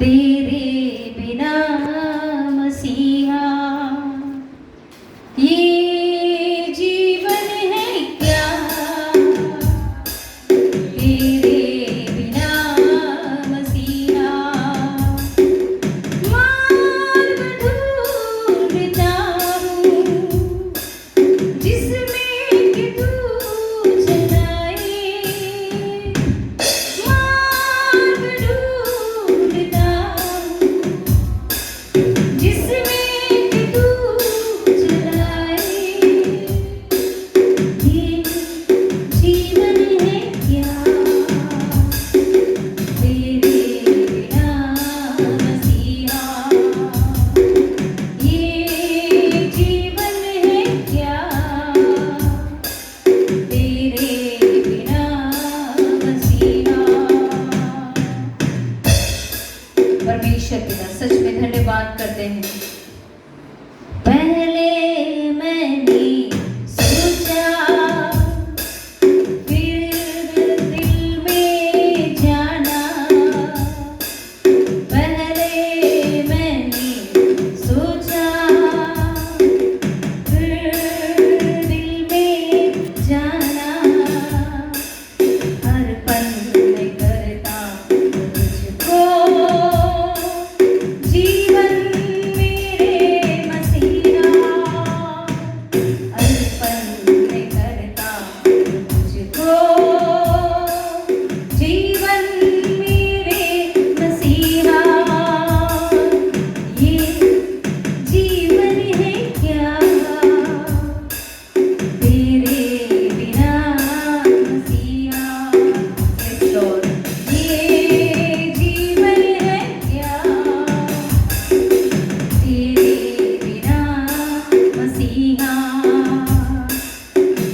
तेरे बिना मसीहा ये जीवन है क्या, तेरे बिना मसीहा मार्ग ढूंढता हूँ जिसमें कि तू चलाए, मार्ग ढूंढता हूँ जिसमें कि तू चलाए। ये जीवन है क्या, तेरे बिना मसीहा ये जीवन है क्या, तेरे बिना मसीहा। परमेश्वर पिता सच में धन्यवाद करते हैं। पहले मैंने सोचा, फिर दिल में जाना, पहले मैंने सोचा, फिर दिल में जाना, हर पल में करता तुझको जीवन मेरे मसीहा, हर पल में करता तुझको जीवन मेरे मसीहा। ये जीवन है क्या, तेरे बिना मसीहा। Yes, Lord. ये जीवन है क्या, तेरे बिना मसीहा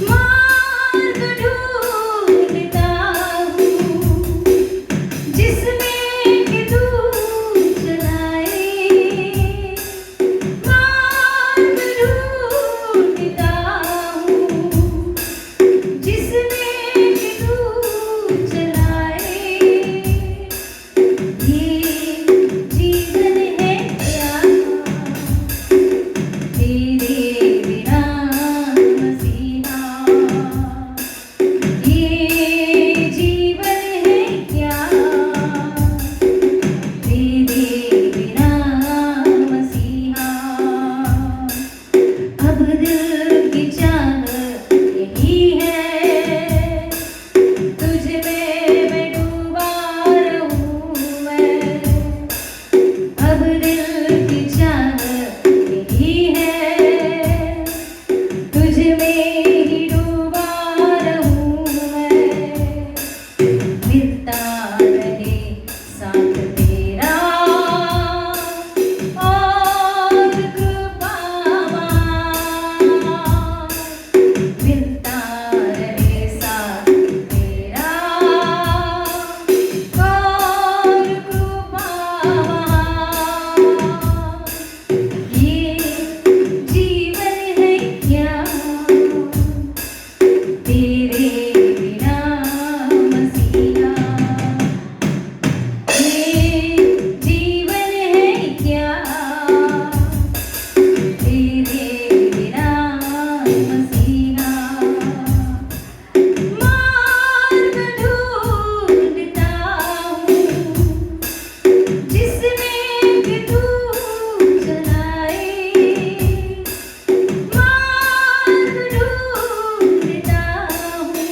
मार्ग ढूंढता हूँ जिसमें कि तू चलाए, मार्ग ढूंढता हूँ जिसमें कि तू चलाए। ये जीवन है क्या, तेरे बिना मसीहा। ये जीवन है क्या, तेरे बिना मसीहा। अब दिल की चाह यही है, तुझ में मैं डूबा रहूं मैं। अब दिल की चाह यही है, तुझ में ही डूबा रहूं मैं। मिलता रहे साथ तेरा और कृपावान, मिलता रहे साथ तेरा और कृपावान। ये जीवन है क्या, तेरे बिना मसीहा। ये जीवन है क्या, तेरे बिना मसीहा मार्ग ढूंढता हूँ जिसमें कि तू चलाए, मार्ग ढूंढता हूँ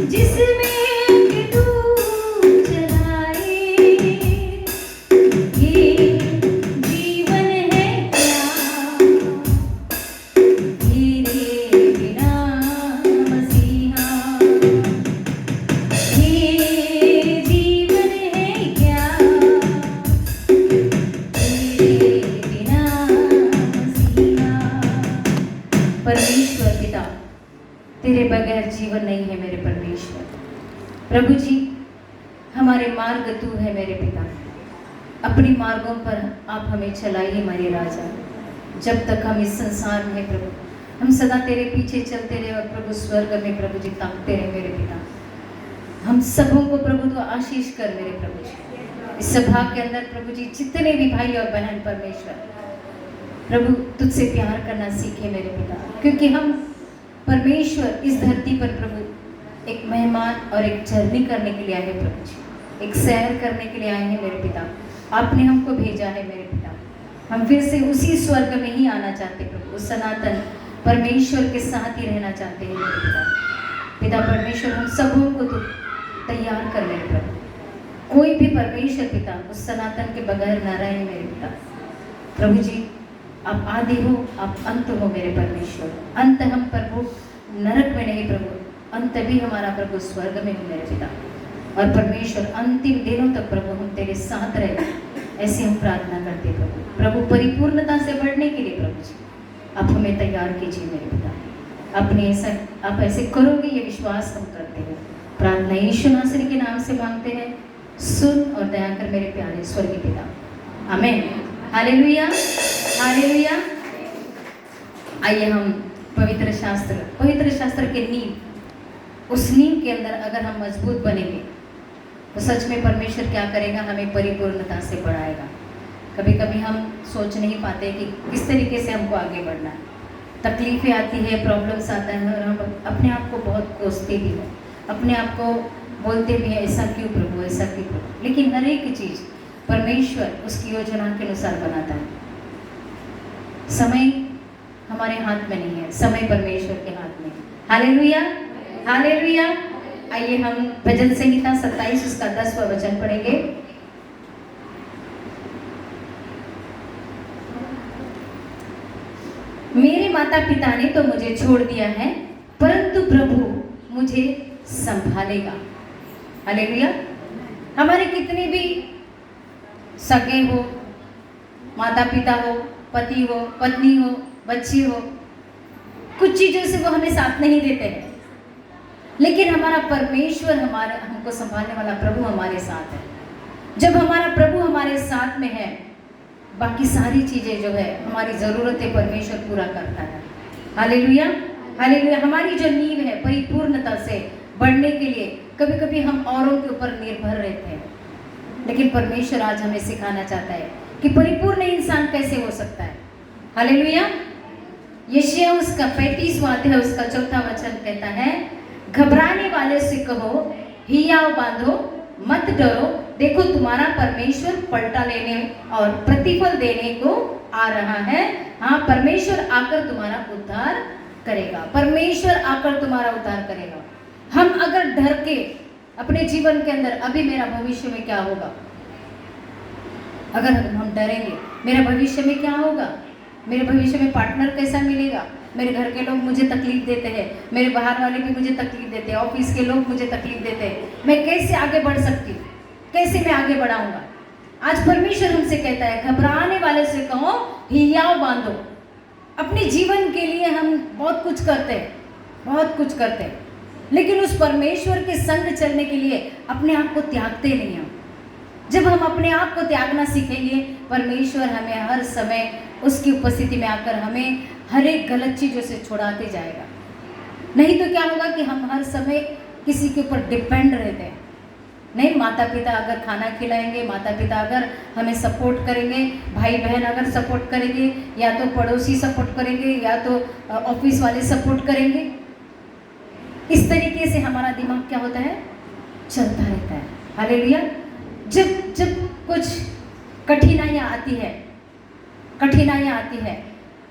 जिसमें कि तू चलाए। ये जीवन है क्या, तेरे बिना मसीहा। ये जीवन है क्या, तेरे बिना मसीहा। परमेश्वर पिता, तेरे बगैर जीवन नहीं है मेरे परमेश्वर। प्रभु जी, हमारे मार्ग तू है मेरे पिता। अपने मार्गों पर आप हमें चलाइए मेरे राजा। जब तक हम इस संसार में हैं प्रभु, हम सदा तेरे पीछे चलते रहे और प्रभु स्वर्ग में प्रभु जी ताकते रहे मेरे पिता। हम सबों को प्रभु तो आशीष कर मेरे प्रभु जी। इस सभा के अंदर प्रभु जी जितने भी भाई और बहन परमेश्वर, प्रभु तुझसे प्यार करना सीखे मेरे पिता, क्योंकि हम परमेश्वर इस धरती पर प्रभु एक मेहमान और एक जर्नी करने के लिए आए हैं प्रभु जी, एक सैर करने के लिए आए हैं मेरे पिता। आपने हमको भेजा है मेरे पिता, हम फिर से उसी स्वर्ग में ही आना चाहते प्रभु, उस सनातन परमेश्वर के साथ ही रहना चाहते हैं मेरे पिता। पिता परमेश्वर हम सबों को तो तैयार कर मेरे प्रभु, कोई भी परमेश्वर पिता उस सनातन के बगैर न रहे मेरे पिता। प्रभु जी आप आदि हो, आप अंत हो मेरे परमेश्वर, अंत हम प्रभु नरक में नहीं प्रभु, अंत भी हमारा प्रभु स्वर्ग में हो मेरे पिता। और परमेश्वर अंतिम दिनों तक प्रभु हम तेरे साथ रहे, ऐसी हम प्रार्थना करते प्रभु। प्रभु परिपूर्णता से बढ़ने के लिए प्रभु जी आप हमें तैयार कीजिए मेरे पिता। अपने ऐसा आप ऐसे करोगे ये विश्वास हम करते हैं। प्रार्थना यीशु नासरी के नाम से मांगते हैं, सुन और दया कर मेरे प्यारे स्वर्गीय पिता, आमीन। Hallelujah, hallelujah. आइए हम पवित्र शास्त्र के नींव, उस नींव के अंदर अगर हम मजबूत बनेंगे तो सच में परमेश्वर क्या करेगा, हमें परिपूर्णता से बढ़ाएगा। कभी कभी हम सोच नहीं पाते कि किस तरीके से हमको आगे बढ़ना है, तकलीफ़ें आती है, प्रॉब्लम्स आता है, और हम अपने आप को बहुत कोसते भी हैं, अपने आप को बोलते भी हैं ऐसा क्यों प्रभु, ऐसा क्यों प्रभु। लेकिन हर एक चीज़ परमेश्वर उसकी योजना के अनुसार बनाता है। समय हमारे हाथ में नहीं है, समय परमेश्वर के हाथ में है। Hallelujah, hallelujah. आइए हम भजन संहिता 27 उसका 10वां वचन पढ़ेंगे। मेरे माता पिता ने तो मुझे छोड़ दिया है, परंतु प्रभु मुझे संभालेगा। हालेलुया। हमारे कितने भी सगे हो, माता पिता हो, पति हो, पत्नी हो, बच्ची हो, कुछ चीज़ों से वो हमें साथ नहीं देते हैं, लेकिन हमारा परमेश्वर हमको संभालने वाला प्रभु हमारे साथ है। जब हमारा प्रभु हमारे साथ में है, बाकी सारी चीज़ें जो है हमारी ज़रूरतें परमेश्वर पूरा करता है। Hallelujah, hallelujah. हमारी जो नींव है परिपूर्णता से बढ़ने के लिए कभी कभी हम औरों के ऊपर निर्भर रहते हैं, लेकिन परमेश्वर आज हमें सिखाना चाहता है कि परिपूर्ण इंसान कैसे हो सकता है। हालेलुया। यशायाह उसका 35वां अध्याय उसका 4था वचन कहता है, घबराने वाले से कहो हियाव बांधो, मत डरो, देखो तुम्हारा परमेश्वर पलटा लेने और प्रतिफल देने को आ रहा है। हाँ, परमेश्वर आकर तुम्हारा उद्धार करेगा, परमेश्वर आकर तुम्हारा उद्धार करेगा। हम अगर डर के अपने जीवन के अंदर, अभी मेरा भविष्य में क्या होगा, अगर हम डरेंगे मेरा भविष्य में क्या होगा, मेरे भविष्य में पार्टनर कैसा मिलेगा, मेरे घर के लोग मुझे तकलीफ देते हैं, मेरे बाहर वाले भी मुझे तकलीफ देते हैं, ऑफिस के लोग मुझे तकलीफ देते हैं, मैं कैसे आगे बढ़ सकती हूँ, कैसे मैं आगे बढ़ाऊंगा। आज परमेश्वर हमसे कहता है, घबराने वाले से कहो हियाव बांधो। अपने जीवन के लिए हम बहुत कुछ करते हैं, बहुत कुछ करते हैं, लेकिन उस परमेश्वर के संग चलने के लिए अपने आप को त्यागते नहीं हम। जब हम अपने आप को त्यागना सीखेंगे, परमेश्वर हमें हर समय उसकी उपस्थिति में आकर हमें हर एक गलत चीज़ों से छुड़ाते जाएगा। नहीं तो क्या होगा कि हम हर समय किसी के ऊपर डिपेंड रहते हैं। नहीं, माता पिता अगर खाना खिलाएंगे, माता पिता अगर हमें सपोर्ट करेंगे, भाई बहन अगर सपोर्ट करेंगे, या तो पड़ोसी सपोर्ट करेंगे, या तो ऑफिस वाले सपोर्ट करेंगे, इस तरीके से हमारा दिमाग क्या होता है, चलता रहता है। हालेलुया। जब जब कुछ कठिनाइयाँ आती है,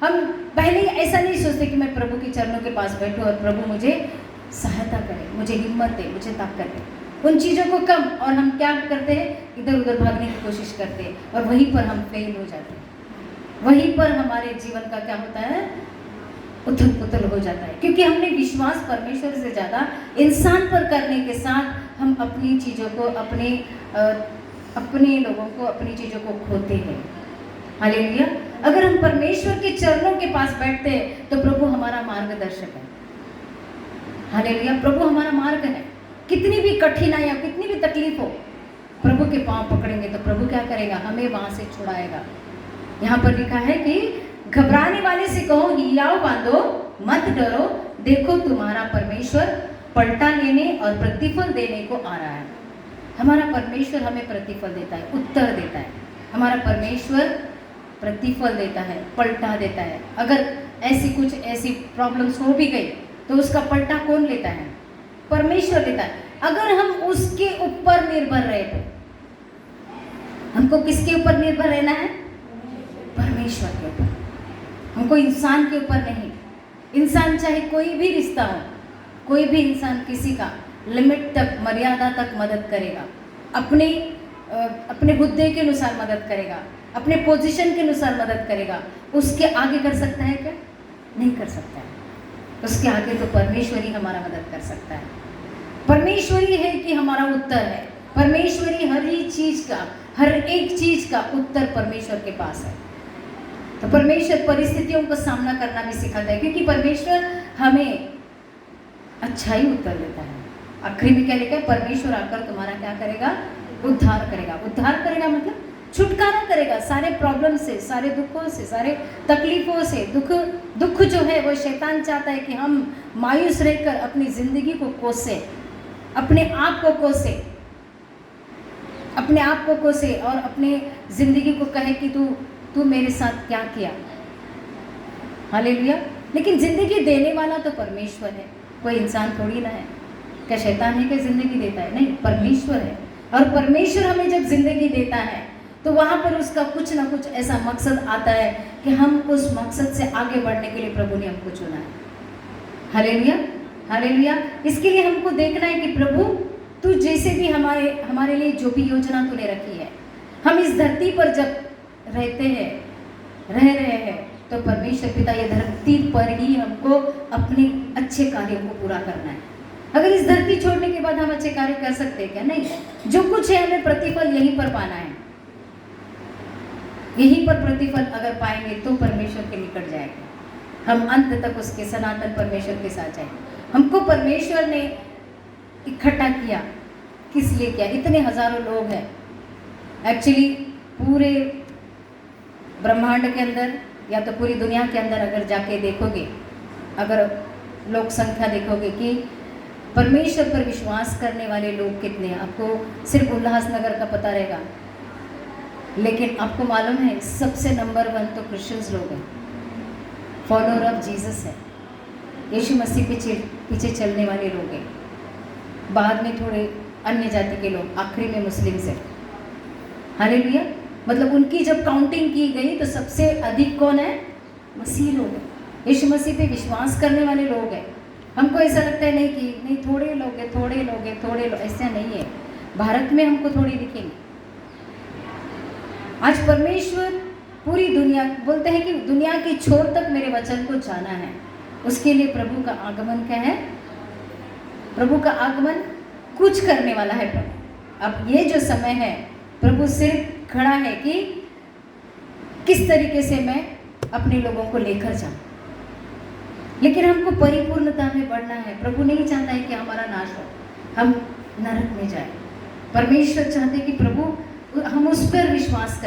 हम पहले ही ऐसा नहीं सोचते कि मैं प्रभु के चरणों के पास बैठूं और प्रभु मुझे सहायता करे, मुझे हिम्मत दे, मुझे ताकत दे। उन चीज़ों को कम, और हम क्या करते हैं, इधर उधर भागने की कोशिश करते हैं, और वहीं पर हम फेल हो जाते हैं। वहीं पर हमारे जीवन का क्या होता है, उथल पुथल हो जाता है, क्योंकि हमने विश्वास परमेश्वर से ज़्यादा इंसान पर करने के साथ हम अपनी चीज़ों को, अपने लोगों को, अपनी चीज़ों को खोते हैं। हालेलुया। अगर हम परमेश्वर के चरणों के पास बैठते हैं तो प्रभु हमारा मार्गदर्शक है। हालेलुया। प्रभु हमारा मार्ग है। कितनी भी कठिनाइयाँ, कितनी भी तकलीफ हो, प्रभु के पांव पकड़ेंगे तो प्रभु क्या करेगा, हमें वहाँ से छुड़ाएगा। यहाँ पर लिखा है कि घबराने वाले से कहो हियाव बांधो, मत डरो, देखो तुम्हारा परमेश्वर पलटा लेने और प्रतिफल देने को आ रहा है। हमारा परमेश्वर हमें प्रतिफल देता है, उत्तर देता है। हमारा परमेश्वर प्रतिफल देता है, पलटा देता है। अगर ऐसी प्रॉब्लम्स हो भी गई तो उसका पलटा कौन लेता है? परमेश्वर लेता है। अगर हम उसके ऊपर निर्भर रहे तो हमको किसके ऊपर निर्भर रहना है? परमेश्वर के ऊपर। हमको इंसान के ऊपर नहीं। इंसान चाहे कोई भी रिश्ता हो, कोई भी इंसान किसी का लिमिट तक, मर्यादा तक मदद करेगा, अपने हुद्दे के अनुसार मदद करेगा, अपने पोजीशन के अनुसार मदद करेगा। उसके आगे कर सकता है क्या? नहीं कर सकता है। उसके आगे तो परमेश्वर ही हमारा मदद कर सकता है। परमेश्वर ही है कि हमारा उत्तर है। परमेश्वर ही हर एक चीज का उत्तर परमेश्वर के पास है। तो परमेश्वर परिस्थितियों का सामना करना भी सिखाता है, क्योंकि परमेश्वर हमें अच्छा ही उत्तर देता है। आखिरी में क्या लिखा है? परमेश्वर आकर तुम्हारा क्या करेगा? उद्धार करेगा। उद्धार करेगा मतलब छुटकारा करेगा सारे प्रॉब्लम से, सारे दुखों से, सारे तकलीफों से। दुख जो है वो शैतान चाहता है कि हम मायूस रहकर अपनी जिंदगी को कोसे, अपने आप को कोसे और अपने जिंदगी को कहे कि तू मेरे साथ क्या किया। हालेलुया। लेकिन जिंदगी देने वाला तो परमेश्वर है, कोई इंसान थोड़ी ना है। क्या शैतान है क्या जिंदगी देता है? नहीं, परमेश्वर है। और परमेश्वर हमें जब जिंदगी देता है तो वहाँ पर उसका कुछ ना कुछ ऐसा मकसद आता है कि हम उस मकसद से आगे बढ़ने के लिए प्रभु ने हमको चुना है। Hallelujah, hallelujah. इसके लिए हमको देखना है कि प्रभु तू जैसे भी हमारे लिए जो भी योजना तूने रखी है, हम इस धरती पर जब रह रहे हैं तो परमेश्वर पिता ये धरती पर ही हमको अपने अच्छे कार्यों को पूरा करना है। अगर इस धरती छोड़ने के बाद हम अच्छे कार्य कर सकते हैं क्या? नहीं। जो कुछ है हमें प्रतिफल यहीं पर पाना है। यहीं पर प्रतिफल अगर पाएंगे तो परमेश्वर के निकट जाएंगे, हम अंत तक उसके सनातन परमेश्वर के साथ जाएंगे। हमको परमेश्वर ने इकट्ठा किया, किस लिए किया? इतने हजारों लोग हैं। एक्चुअली पूरे ब्रह्मांड के अंदर या तो पूरी दुनिया के अंदर अगर जाके देखोगे, अगर लोक संख्या देखोगे कि परमेश्वर पर विश्वास करने वाले लोग कितने हैं, आपको सिर्फ उल्लासनगर का पता रहेगा। लेकिन आपको मालूम है सबसे नंबर 1 तो क्रिश्चियंस लोग हैं, फॉलोअर ऑफ जीसस है, यीशु मसीह पीछे चलने वाले लोग हैं। बाद में थोड़े अन्य जाति के लोग, आखिरी में मुस्लिम्स है। हालेलुया। मतलब उनकी जब काउंटिंग की गई तो सबसे अधिक कौन है? मसीह लोग हैं, यीशु मसीह पे विश्वास करने वाले लोग हैं। हमको ऐसा लगता है नहीं थोड़े लोग हैं, ऐसा नहीं है। भारत में हमको थोड़ी दिखेंगे। आज परमेश्वर पूरी दुनिया, बोलते हैं कि दुनिया की छोर तक मेरे वचन को जाना है। उसके लिए प्रभु का आगमन क्या है? प्रभु का आगमन कुछ करने वाला है प्रभु। अब ये जो समय है, प्रभु सिर्फ खड़ा है कि किस तरीके से मैं अपने लोगों को लेकर जाऊं। लेकिन हमको परिपूर्णता में बढ़ना है। प्रभु नहीं चाहता है कि हमारा नाश हो, हम नरक में जाए। परमेश्वर चाहते हैं कि प्रभु हम उस पर विश्वास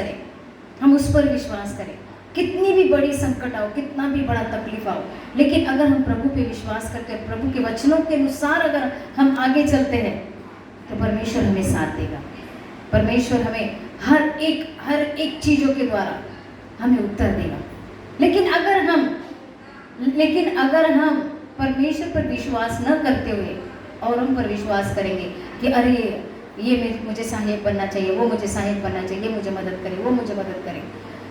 करें, कितनी भी बड़ी संकट आओ, कितना भी बड़ा तकलीफ आओ, लेकिन अगर हम प्रभु पे विश्वास करते हैं, प्रभु के वचनों के अनुसार अगर हम आगे चलते हैं तो परमेश्वर हमें साथ देगा। परमेश्वर हमें हर एक चीज़ों के द्वारा हमें उत्तर देगा। लेकिन अगर हम परमेश्वर पर विश्वास न करते हुए और हम पर विश्वास करेंगे कि अरे ये मुझे सहायक बनना चाहिए, वो मुझे सहायक बनना चाहिए, ये मुझे मदद करे, वो मुझे मदद करे,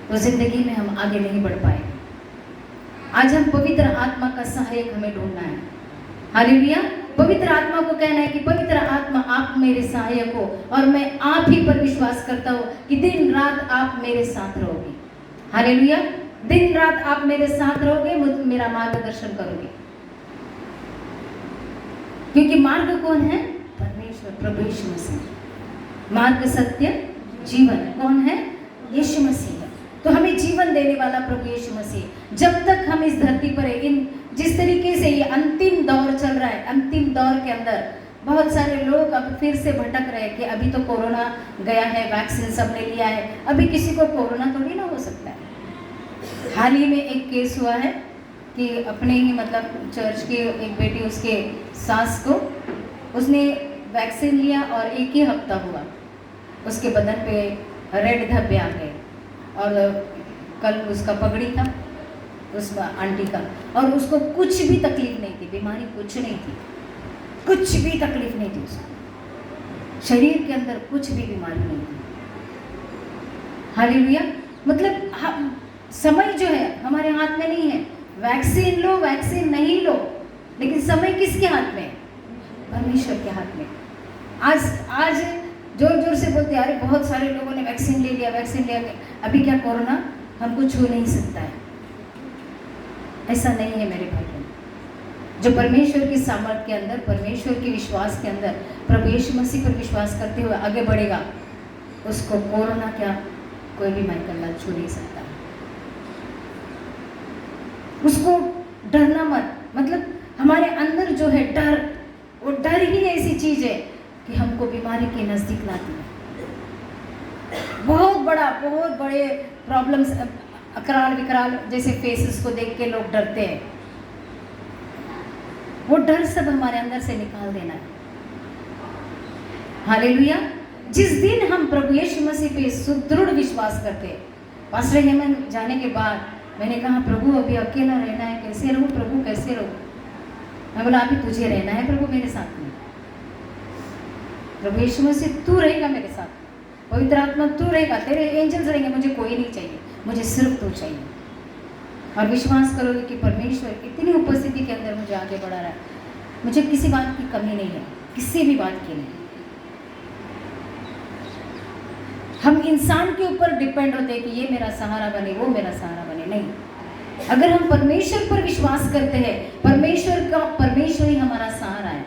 तो ज़िंदगी में हम आगे नहीं बढ़ पाएंगे। आज हम पवित्र आत्मा का सहायक हमें ढूंढना है। हालेलुया। पवित्र आत्मा को कहना है कि पवित्र आत्मा आप मेरे सहायक हो और मैं आप ही पर विश्वास करता हूँ कि दिन रात आप मेरे साथ रहोगे। हालेलुया। दिन रात आप मेरे साथ रहोगे, मेरा मार्गदर्शन करोगे। क्योंकि मार्ग कौन है? परमेश्वर, प्रभु यीशु मसीह। मार्ग, सत्य, जीवन कौन है? यीशु मसीह है। तो हमें जीवन देने वाला प्रभु यीशु मसीह। जब तक हम इस धरती पर है, जिस तरीके से ये अंतिम दौर चल रहा है, अंतिम दौर के अंदर बहुत सारे लोग अब फिर से भटक रहे हैं कि अभी तो कोरोना गया है, वैक्सीन सबने लिया है, अभी किसी को कोरोना थोड़ी ना हो सकता है। हाल ही में एक केस हुआ है कि अपने ही मतलब चर्च की एक बेटी, उसके सास को उसने वैक्सीन लिया और एक ही हफ्ता हुआ उसके बदन पे रेड धब्बे आ गए। और कल उसका पगड़ी था उस आंटी का, और उसको कुछ भी तकलीफ नहीं थी, बीमारी कुछ नहीं थी, कुछ भी तकलीफ नहीं थी उसको, शरीर के अंदर कुछ भी बीमारी नहीं थी। हालेलुया। मतलब समय जो है हमारे हाथ में नहीं है। वैक्सीन लो, वैक्सीन नहीं लो, लेकिन समय किसके हाथ में? परमेश्वर के हाथ में। आज जोर जोर से बोलते हैं, अरे बहुत सारे लोगों ने वैक्सीन ले लिया, वैक्सीन ले लिया। अभी क्या कोरोना हमको छू नहीं सकता है? ऐसा नहीं है मेरे भाई बहन। जो परमेश्वर की सामर्थ के अंदर, परमेश्वर के विश्वास के अंदर, प्रभु यीशु मसीह पर विश्वास करते हुए आगे बढ़ेगा, उसको कोरोना क्या कोई भी माइकल छू नहीं सकता। उसको डरना मत। मतलब हमारे अंदर जो है डर, वो डर ही ऐसी चीज है कि हमको बीमारी के नजदीक लाती है। बहुत बड़े प्रॉब्लम्स, अकराल विकराल जैसे फेसेस को देख के लोग डरते हैं। वो डर सब हमारे अंदर से निकाल देना है। हालेलुया। जिस दिन हम प्रभु यीशु मसीह पे सुदृढ़ विश्वास करते हैं। पास्टर हेमंत जाने के बाद मैंने कहा, प्रभु अभी अकेला रहना है, कैसे रहूं प्रभु, कैसे रहूं? मैं बोला, अभी तुझे रहना है प्रभु मेरे साथ में। प्रभु यीशु मसीह तू रहेगा मेरे साथ, पवित्र आत्मा तू रहेगा, तेरे एंजल्स रहेंगे, मुझे कोई नहीं चाहिए, मुझे सिर्फ तू चाहिए। और विश्वास करोगे कि परमेश्वर इतनी उपस्थिति के अंदर मुझे आगे बढ़ा रहा है, मुझे किसी बात की कमी नहीं है, किसी भी बात की नहीं। हम इंसान के ऊपर डिपेंड होते हैं कि ये मेरा सहारा बने, वो मेरा सहारा बने, नहीं। अगर हम परमेश्वर पर विश्वास करते हैं, परमेश्वर ही हमारा सहारा है।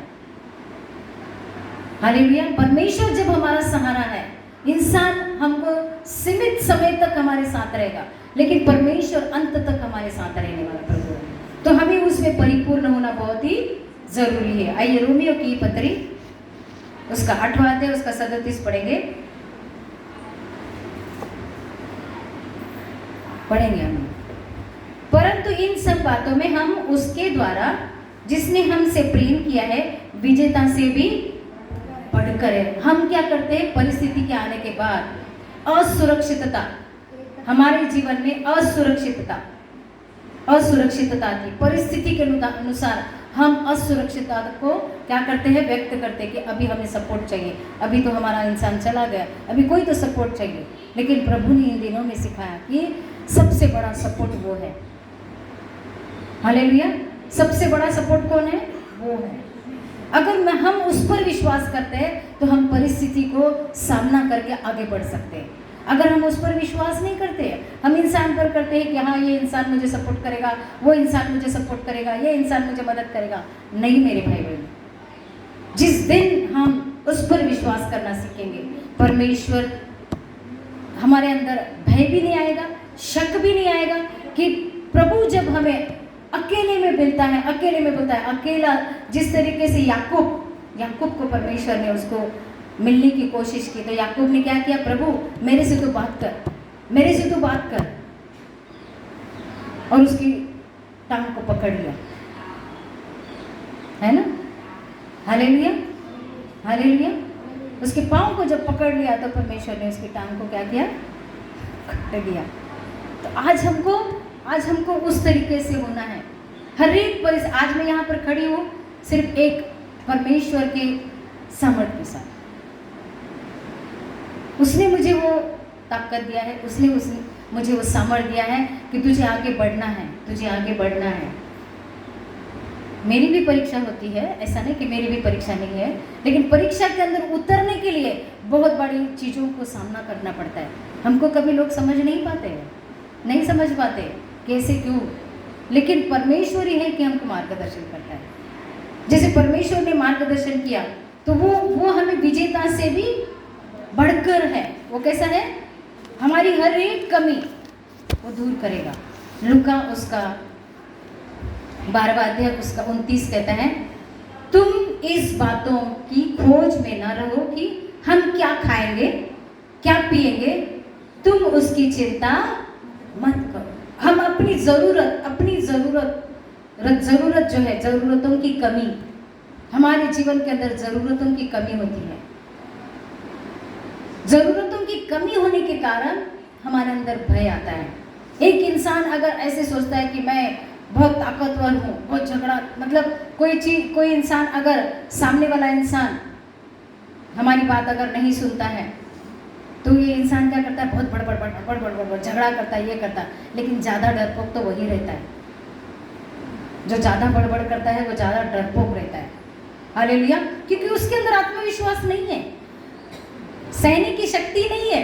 हालेलुया। परमेश्वर जब हमारा सहारा है, इंसान हमको सीमित समय तक हमारे साथ रहेगा, लेकिन परमेश्वर अंत तक हमारे साथ रहने वाला प्रभु है। तो हमें उसमें परिपूर्ण होना बहुत ही जरूरी है। आइए रोमियो की पत्री उसका 8वां अध्याय उसका 37 पढ़ेंगे हम। परंतु इन सब बातों में हम उसके द्वारा जिसने हमसे प्रेम किया है विजेता से भी बढ़कर है। हम क्या करते हैं? परिस्थिति के आने के बाद असुरक्षितता, हमारे जीवन में असुरक्षितता की परिस्थिति के अनुसार हम असुरक्षितता को क्या करते हैं? व्यक्त करते हैं कि अभी हमें सपोर्ट चाहिए, अभी तो हमारा इंसान चला गया, अभी कोई तो सपोर्ट चाहिए। लेकिन प्रभु ने इन दिनों में सिखाया कि सबसे बड़ा सपोर्ट वो है। हालेलुया। सबसे बड़ा सपोर्ट कौन है? वो है। अगर हम उस पर विश्वास करते हैं तो हम परिस्थिति को सामना करके आगे बढ़ सकते हैं। अगर हम उस पर विश्वास नहीं करते हैं, हम इंसान पर करते हैं कि हाँ ये इंसान मुझे सपोर्ट करेगा, वो इंसान मुझे सपोर्ट करेगा, ये इंसान मुझे मदद करेगा, नहीं मेरे भाई बहन। जिस दिन हम उस पर विश्वास करना सीखेंगे, परमेश्वर हमारे अंदर भय भी नहीं आएगा, शक भी नहीं आएगा कि प्रभु जब हमें अकेले में मिलता है, अकेले में बोलता है, अकेला जिस तरीके से याकूब को परमेश्वर ने उसको मिलने की कोशिश की, तो याकूब ने क्या किया? प्रभु मेरे से तो बात कर, और उसकी टांग को पकड़ लिया, है ना? Hallelujah, hallelujah. उसके पाँव को जब पकड़ लिया तो परमेश्वर ने उसकी टांग को क्या किया? काट दिया। तो आज हमको उस तरीके से होना है। हर एक परिस्थिति, आज मैं यहाँ पर खड़ी हूँ सिर्फ एक परमेश्वर के सामर्थ्य के साथ। उसने मुझे वो ताकत दिया है, उसने मुझे वो सामर्थ्य दिया है कि तुझे आगे बढ़ना है। मेरी भी परीक्षा होती है, ऐसा नहीं कि मेरी भी परीक्षा नहीं है, लेकिन परीक्षा के अंदर उतरने के लिए बहुत बड़ी चीज़ों को सामना करना पड़ता है। हमको कभी लोग समझ नहीं पाते कैसे, क्यों, लेकिन परमेश्वर ही है कि हमको मार्गदर्शन करता है। जैसे परमेश्वर ने मार्गदर्शन किया तो वो हमें विजेता से भी बढ़कर है। वो कैसा है? हमारी हर एक कमी वो दूर करेगा। लूका उसका 12वां अध्याय उसका 29 कहता है, तुम इस बातों की खोज में न रहो कि हम क्या खाएंगे, क्या पिएंगे, तुम उसकी चिंता मत करो। हम अपनी जरूरत जो है, जरूरतों की कमी हमारे जीवन के अंदर ज़रूरतों की कमी होती है। ज़रूरतों की कमी होने के कारण हमारे अंदर भय आता है। एक इंसान अगर ऐसे सोचता है कि मैं बहुत ताकतवर हूँ, बहुत झगड़ा, मतलब कोई इंसान अगर सामने वाला इंसान हमारी बात अगर नहीं सुनता है तो ये इंसान क्या करता है, बहुत बड़ झगड़ा करता है, ये करता है। लेकिन ज़्यादा डरपोक तो वही रहता है, जो ज़्यादा बड़बड़ करता है वो ज़्यादा डरपोक रहता है। हालेलुया। क्योंकि उसके अंदर आत्मविश्वास नहीं है, सहने की शक्ति नहीं है।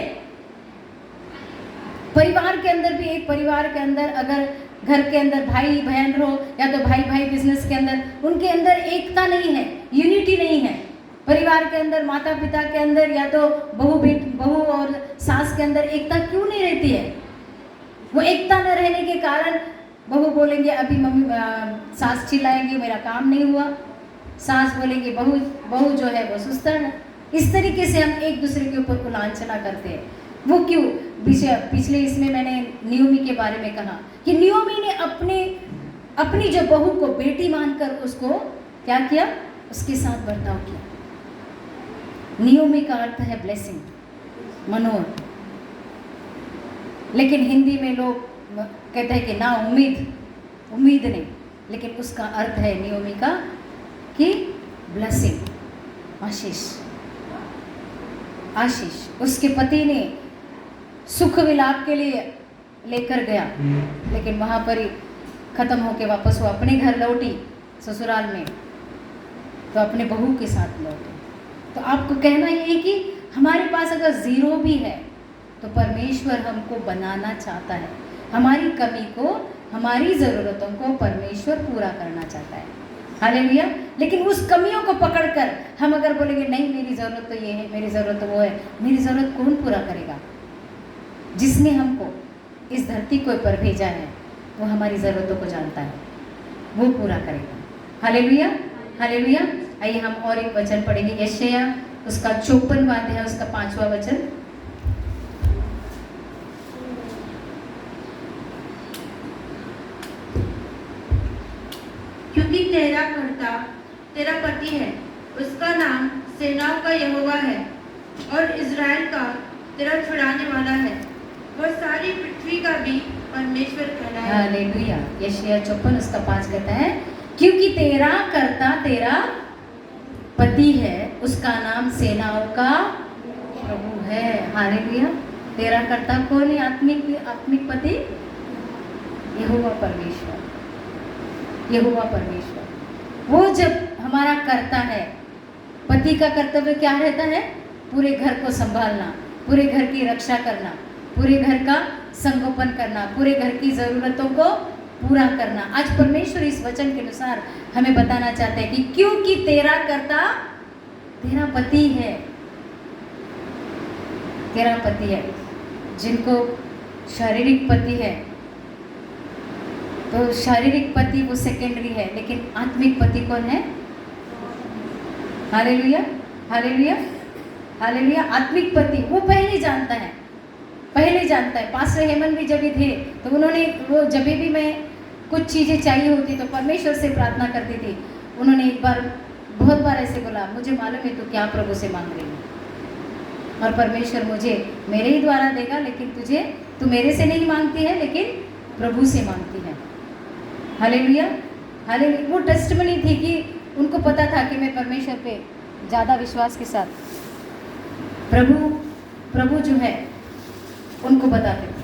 परिवार के अंदर भी, एक परिवार के अंदर अगर घर के अंदर भाई बहन हो या तो भाई भाई बिजनेस के अंदर, उनके अंदर एकता नहीं है, यूनिटी नहीं है। परिवार के अंदर, माता पिता के अंदर या तो बहू और सास के अंदर एकता क्यों नहीं रहती है? वो एकता न रहने के कारण बहू बोलेंगे अभी मम्मी, सास चिल्लाएंगे मेरा काम नहीं हुआ, सास बोलेंगे बहू जो है वो सुस्तर है। इस तरीके से हम एक दूसरे के ऊपर कुलांछना करते हैं। वो क्यों? पिछले इसमें मैंने नियोमी के बारे में कहा कि नियोमी ने अपनी जो बहू को बेटी मानकर उसको क्या किया, उसके साथ बर्ताव किया। नियोमी का अर्थ है ब्लेसिंग, मनोहर। लेकिन हिंदी में लोग कहते हैं कि ना उम्मीद नहीं, लेकिन उसका अर्थ है नियोमी का कि ब्लेसिंग, आशीष। उसके पति ने सुख विलाप के लिए लेकर गया, लेकिन वहाँ पर ही खत्म होके वापस वो अपने घर लौटी ससुराल में, तो अपने बहू के साथ लौटी। तो आपको कहना ये है कि हमारे पास अगर ज़ीरो भी है तो परमेश्वर हमको बनाना चाहता है। हमारी कमी को, हमारी ज़रूरतों को परमेश्वर पूरा करना चाहता है। हालेलुया। लेकिन उस कमियों को पकड़कर हम अगर बोलेंगे नहीं मेरी ज़रूरत तो ये है, मेरी ज़रूरत तो वो है, मेरी ज़रूरत कौन पूरा करेगा? जिसने हमको इस धरती को पर भेजा है वो हमारी ज़रूरतों को जानता है, वो पूरा करेगा। Hallelujah, hallelujah. आइए हम और एक वचन पढ़ेंगे, यशायाह उसका 54वां अध्याय, उसका 5वां वचन। क्योंकि तेरा कर्ता तेरा पति है, उसका नाम सेनाओं का यहोवा है, और इज़राइल का तेरा छुड़ाने वाला है, वह सारी पृथ्वी का भी परमेश्वर कहलाए। हालेलुया। यशायाह 54 उसका 5 कहता है, क्योंकि तेरा कर्ता तेरा पति है, उसका नाम सेनाओं का प्रभु है। हालेलुया। तेरा कर्ता कौन है? आत्मिक पति यहोवा परमेश्वर। यहोवा परमेश्वर वो जब हमारा कर्ता है, पति का कर्तव्य क्या रहता है? पूरे घर को संभालना, पूरे घर की रक्षा करना, पूरे घर का संगोपन करना, पूरे घर की ज़रूरतों को पूरा करना। आज परमेश्वर इस वचन के अनुसार हमें बताना चाहते हैं कि क्योंकि तेरा कर्ता तेरा पति है, तेरा पति है। जिनको शारीरिक पति है तो शारीरिक पति वो सेकेंडरी है, लेकिन आत्मिक पति कौन है? Hallelujah, hallelujah, hallelujah. आत्मिक पति वो पहले जानता है। पास्टर हेमन भी जब भी थे तो उन्होंने वो जब भी मैं कुछ चीज़ें चाहिए होती तो परमेश्वर से प्रार्थना करती थी। उन्होंने एक बार, बहुत बार ऐसे बोला, मुझे मालूम है तू क्या प्रभु से मांग रही है और परमेश्वर मुझे मेरे ही द्वारा देगा, लेकिन तू मेरे से नहीं मांगती है लेकिन प्रभु से मांगती है। Hallelujah, hallelujah. वो टेस्टमनी थी कि उनको पता था कि मैं परमेश्वर पे ज़्यादा विश्वास के साथ प्रभु जो है उनको बताते थे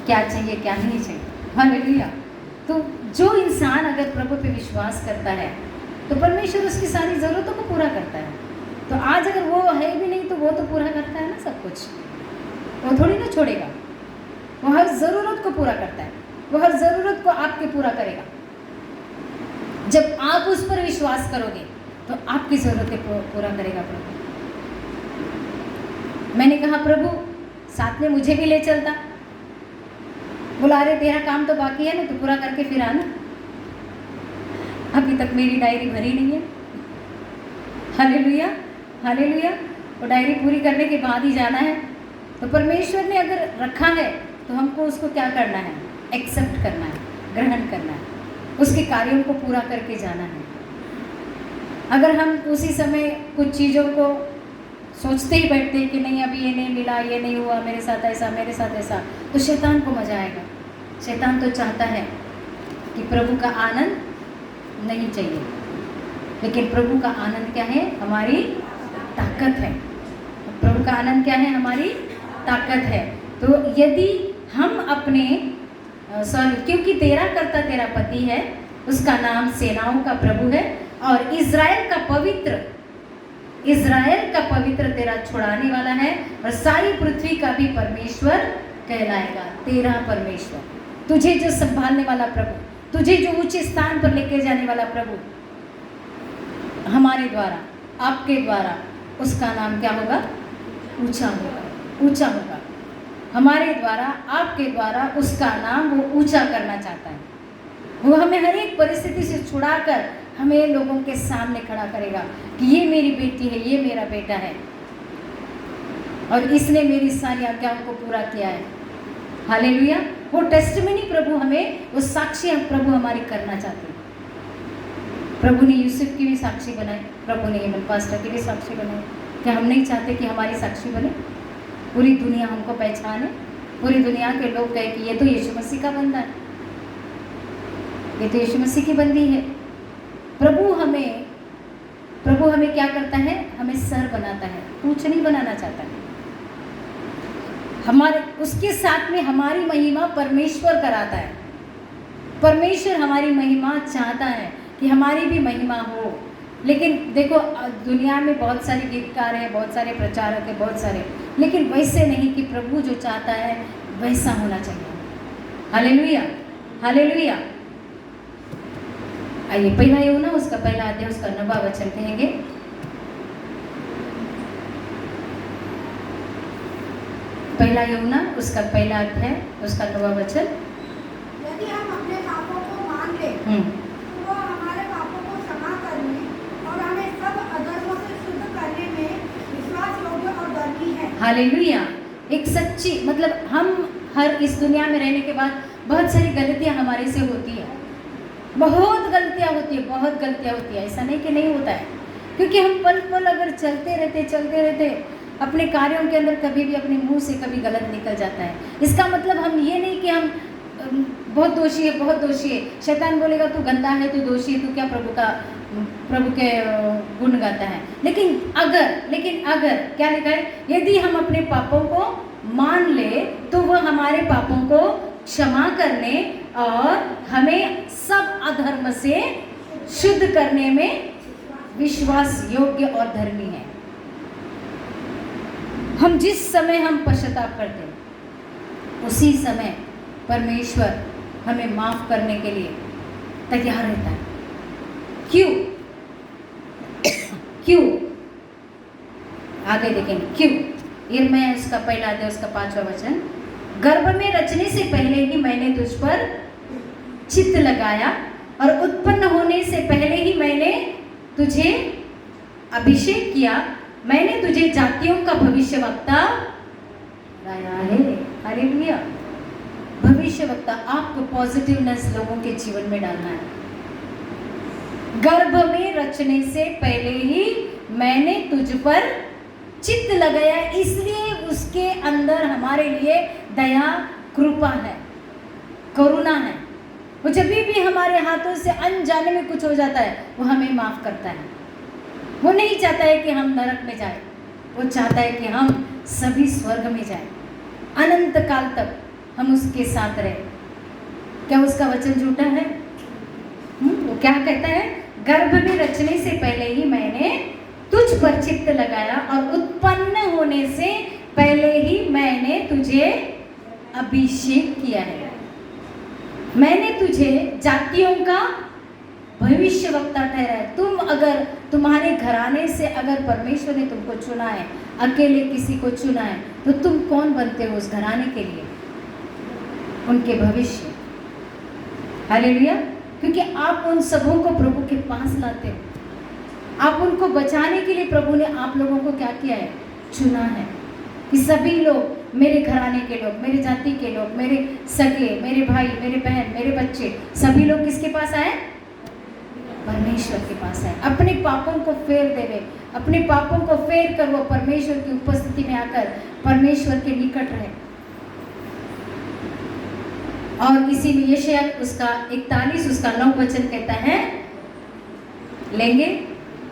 क्या चाहिए क्या नहीं चाहिए। हालेलुया। तो जो इंसान अगर प्रभु पे विश्वास करता है तो परमेश्वर उसकी सारी ज़रूरतों को पूरा करता है। तो आज अगर वो है भी नहीं तो वो तो पूरा करता है ना सब कुछ, वो थोड़ी ना छोड़ेगा। वो हर ज़रूरत को पूरा करता है, वो हर ज़रूरत को आपके पूरा करेगा। जब आप उस पर विश्वास करोगे तो आपकी ज़रूरतें पूरा करेगा प्रभु। मैंने कहा प्रभु साथ में मुझे भी ले चलता, बुला रहे तेरा काम तो बाकी है ना, तो पूरा करके फिर आना, अभी तक मेरी डायरी भरी नहीं है। Hallelujah, hallelujah. वो डायरी पूरी करने के बाद ही जाना है। तो परमेश्वर ने अगर रखा है तो हमको उसको क्या करना है? एक्सेप्ट करना है, ग्रहण करना है, उसके कार्यों को पूरा करके जाना है। अगर हम उसी समय कुछ चीज़ों को सोचते ही बैठते हैं कि नहीं अभी ये नहीं मिला, ये नहीं हुआ, मेरे साथ ऐसा, तो शैतान को मजा आएगा। शैतान तो चाहता है कि प्रभु का आनंद नहीं चाहिए, लेकिन प्रभु का आनंद क्या है? हमारी ताकत है। प्रभु का आनंद क्या है? हमारी ताकत है। तो यदि हम अपने क्योंकि तेरा कर्ता तेरा पति है, उसका नाम सेनाओं का प्रभु है, और इज़राइल का पवित्र तेरा छुड़ाने वाला है, और सारी पृथ्वी का भी परमेश्वर कहलाएगा। तेरा परमेश्वर, तुझे जो संभालने वाला प्रभु, तुझे जो ऊंचे स्थान पर लेके जाने वाला प्रभु, हमारे द्वारा, आपके द्वारा, उसका नाम क्या होगा? ऊंचा होगा। हमारे द्वारा, आपके द्वारा उसका नाम वो ऊंचा करना चाहता है। वो हमें हर एक परिस्थिति से छुड़ाकर हमें लोगों के सामने खड़ा करेगा कि ये मेरी बेटी है, ये मेरा बेटा है, और इसने मेरी सारी आज्ञाओं को पूरा किया है। हालेलुया। वो टेस्टिमनी प्रभु हमें, वो साक्षी प्रभु हमारी करना चाहते हैं। प्रभु ने यूसुफ की भी साक्षी बनाई, प्रभु ने हेमंत पास्टर की भी साक्षी बनाई। क्या हम नहीं चाहते कि हमारी साक्षी बने? पूरी दुनिया हमको पहचाने, पूरी दुनिया के लोग कहे कि ये तो यीशु मसीह का बंदा है, ये तो यीशु मसीह की बंदी है। प्रभु हमें क्या करता है? हमें सर बनाता है, पूंछ नहीं बनाना चाहता है। हमारे उसके साथ में हमारी महिमा परमेश्वर कराता है। परमेश्वर हमारी महिमा चाहता है कि हमारी भी महिमा हो। लेकिन देखो, दुनिया में बहुत सारे गीतकार हैं, बहुत सारे प्रचारक हैं, बहुत सारे, लेकिन वैसे नहीं कि प्रभु जो चाहता है वैसा होना चाहिए। Hallelujah, hallelujah. आइए, पहला यूहन्ना उसका पहला अध्याय उसका 9वां वचन कहेंगे। पहला यूहन्ना उसका पहला अध्याय उसका 9वां वचन। यदि हम अपने पापों को मान लें तो वो हमारे पापों को क्षमा करने और हमें सब अधर्मों से शुद्ध करने में विश्वास योग्य और धर्मी है। हालेलुया। एक सच्ची, मतलब हम हर इस दुनिया में रहने के बाद बहुत सारी गलतियां हमारे से होती है, बहुत गलतियां होती है। ऐसा नहीं कि नहीं होता है, क्योंकि हम पल पल अगर चलते रहते अपने कार्यों के अंदर कभी भी अपने मुंह से कभी गलत निकल जाता है। इसका मतलब हम ये नहीं कि हम बहुत दोषी है। शैतान बोलेगा तू गंदा है, तू दोषी है, तू क्या प्रभु के गुण गाता है। लेकिन अगर क्या लिखा है? यदि हम अपने पापों को मान ले तो वह हमारे पापों को क्षमा करने और हमें सब अधर्म से शुद्ध करने में विश्वास योग्य और धर्मी है। हम जिस समय हम पश्चाताप करते हैं उसी समय परमेश्वर हमें माफ करने के लिए तैयार रहता है। क्यों? आगे देखेंगे क्यों। यिर्मयाह उसका पहला अध्याय उसका 5वां वचन। गर्भ में रचने से पहले ही मैंने तुझ पर चित्त लगाया और उत्पन्न होने से पहले ही मैंने तुझे अभिषेक किया। मैंने तुझे जातियों का भविष्यवक्ता बनाया है। हालेलुया। भविष्यवक्ता, आपको पॉजिटिवनेस लोगों के जीवन में डालना है। गर्भ में रचने से पहले ही मैंने तुझ पर चित्त लगाया, इसलिए उसके अंदर हमारे लिए दया, कृपा है, करुणा है। वो जब भी हमारे हाथों से अनजाने में कुछ हो जाता है वो हमें माफ करता है। वो नहीं चाहता है कि हम नरक में जाए, वो चाहता है कि हम सभी स्वर्ग में जाए, अनंत काल तक हम उसके साथ रहे। क्या उसका वचन झूठा है? वो क्या कहता है? गर्भ में रचने से पहले ही मैंने तुझ पर चित्त लगाया और उत्पन्न होने से पहले ही मैंने तुझे अभिषेक किया है। मैंने तुझे जातियों का भविष्यवक्ता ठहराया। अगर तुम्हारे घराने से अगर परमेश्वर ने तुमको चुना है, अकेले किसी को चुना है, तो तुम कौन बनते हो उस घराने के लिए? उनके भविष्य। हालेलुया। क्योंकि आप उन सबों को प्रभु के पास लाते हो। आप उनको बचाने के लिए प्रभु ने आप लोगों को क्या किया है? चुना है कि सभी लोग, मेरे घराने के लोग, मेरे जाति के लोग, मेरे सगे, मेरे भाई, मेरे बहन, मेरे बच्चे, सभी लोग किसके पास आए? परमेश्वर के पास है। अपने पापों को फेर देवे, अपने पापों को फेर कर वो परमेश्वर की उपस्थिति में आकर परमेश्वर के निकट रहे। और इसी में यशायाह उसका 41 उसका 9 वचन कहता है, लेंगे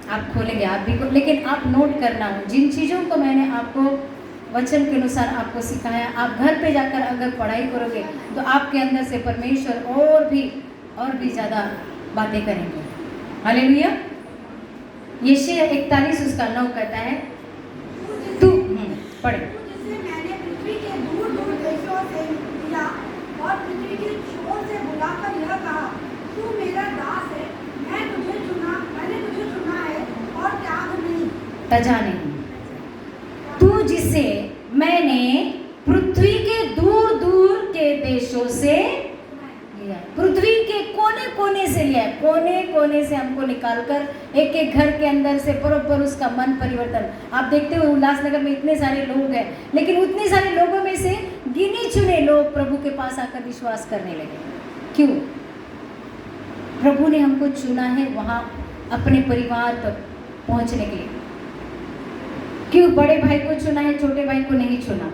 आप खोलेंगे आप भी को, लेकिन आप नोट करना हो जिन चीज़ों को मैंने आपको वचन के अनुसार आपको सिखाया, आप घर पे जाकर अगर पढ़ाई करोगे तो आपके अंदर से परमेश्वर और भी ज़्यादा बातें करेंगे। हालेलुया। यशायाह 41 उसका 9 कहता है, तू पढ़े। जिसे मैंने पृथ्वी के दूर दूर देशों से लिया और पृथ्वी के छोर से बुलाकर यह कहा, तू मेरा दास है, मैंने तुझे चुना है और त्याग नहीं, तजा नहीं। तू जिसे मैंने पृथ्वी के दूर दूर के देशों से लिया, पृथ्वी के कोने कोने से लिया, कोने कोने से हमको निकालकर एक एक घर के अंदर से बरोबर उसका मन परिवर्तन। आप देखते हो उल्लासनगर में इतने सारे लोग हैं, लेकिन उतने सारे लोगों में से गिने चुने लोग प्रभु के पास आकर विश्वास करने लगे। क्यों? प्रभु ने हमको चुना है वहाँ अपने परिवार तक पहुँचने के लिए। क्यों? बड़े भाई को चुना है, छोटे भाई को नहीं चुना।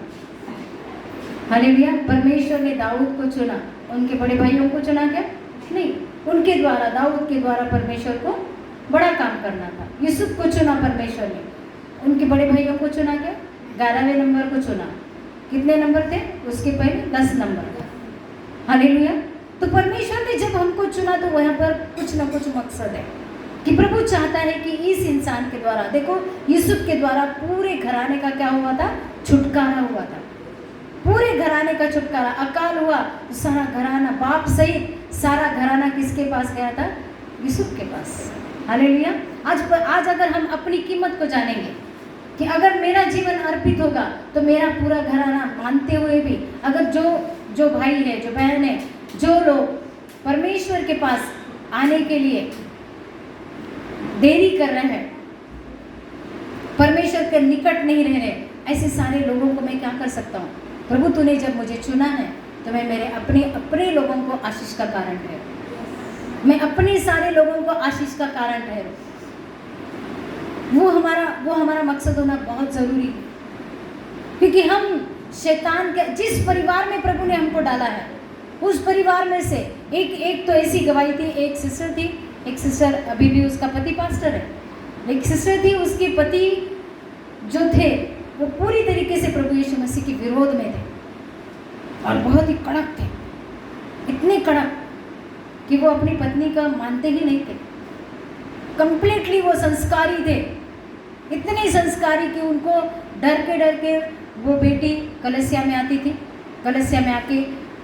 हालेलुया। परमेश्वर ने दाऊद को चुना, उनके बड़े भाइयों को चुना क्या? नहीं, उनके द्वारा, दाऊद के द्वारा परमेश्वर को बड़ा काम करना था। यूसुफ को चुना परमेश्वर ने, उनके बड़े भाइयों को चुना क्या? 11वें नंबर को चुना। कितने नंबर थे उसके पहले? 10 नंबर। हालेलुया। तो परमेश्वर ने जब हमको चुना तो वहाँ पर कुछ ना कुछ मकसद है कि प्रभु चाहता है कि इस इंसान के द्वारा, देखो यूसुफ के द्वारा पूरे घराने का क्या हुआ था? छुटकारा हुआ था। पूरे घराने का छुटकारा। अकाल हुआ तो सारा घराना, बाप सहित सारा घराना किसके पास गया था? यूसुफ के पास। हालेलुया। आज अगर हम अपनी कीमत को जानेंगे कि अगर मेरा जीवन अर्पित होगा तो मेरा पूरा घराना, मानते हुए भी अगर जो भाई है, जो बहन है, जो लोग परमेश्वर के पास आने के लिए देरी कर रहे हैं, परमेश्वर के निकट नहीं रह रहे, ऐसे सारे लोगों को मैं क्या कर सकता हूँ? प्रभु तूने जब मुझे चुना है तो मैं मेरे अपने लोगों को आशीष का कारण ठहरूं, मैं अपने सारे लोगों को आशीष का कारण ठहरूं। वो हमारा मकसद होना बहुत ज़रूरी है, क्योंकि हम शैतान के जिस परिवार में प्रभु ने हमको डाला है उस परिवार में से एक तो ऐसी गवाही थी। एक सिस्टर अभी भी उसका पति पास्टर है, एक सिस्टर थी, उसके पति जो थे वो पूरी तरीके से प्रभु यीशु मसीह के विरोध में थे और बहुत ही कड़क थे, इतने कड़क कि वो अपनी पत्नी का मानते ही नहीं थे। कंप्लीटली वो संस्कारी थे, इतने संस्कारी कि उनको डर के वो बेटी कलसिया में आती थी, कलसिया में आके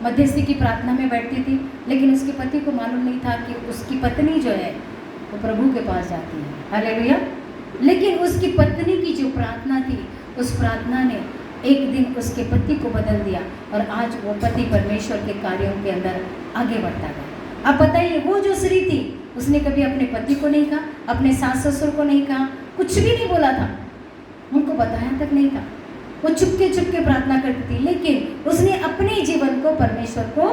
मध्यस्थी की प्रार्थना में बैठती थी, लेकिन उसके पति को मालूम नहीं था कि उसकी पत्नी जो है वो प्रभु के पास जाती है। हालेलुया। लेकिन उसकी पत्नी की जो प्रार्थना थी, उस प्रार्थना ने एक दिन उसके पति को बदल दिया और आज वो पति परमेश्वर के कार्यों के अंदर आगे बढ़ता गया। अब बताइए, वो जो स्त्री थी उसने कभी अपने पति को नहीं कहा, अपने सास ससुर को नहीं कहा, कुछ भी नहीं बोला था, उनको बताया तक नहीं था। वो चुपके प्रार्थना करती थी, लेकिन उसने अपने जीवन को परमेश्वर को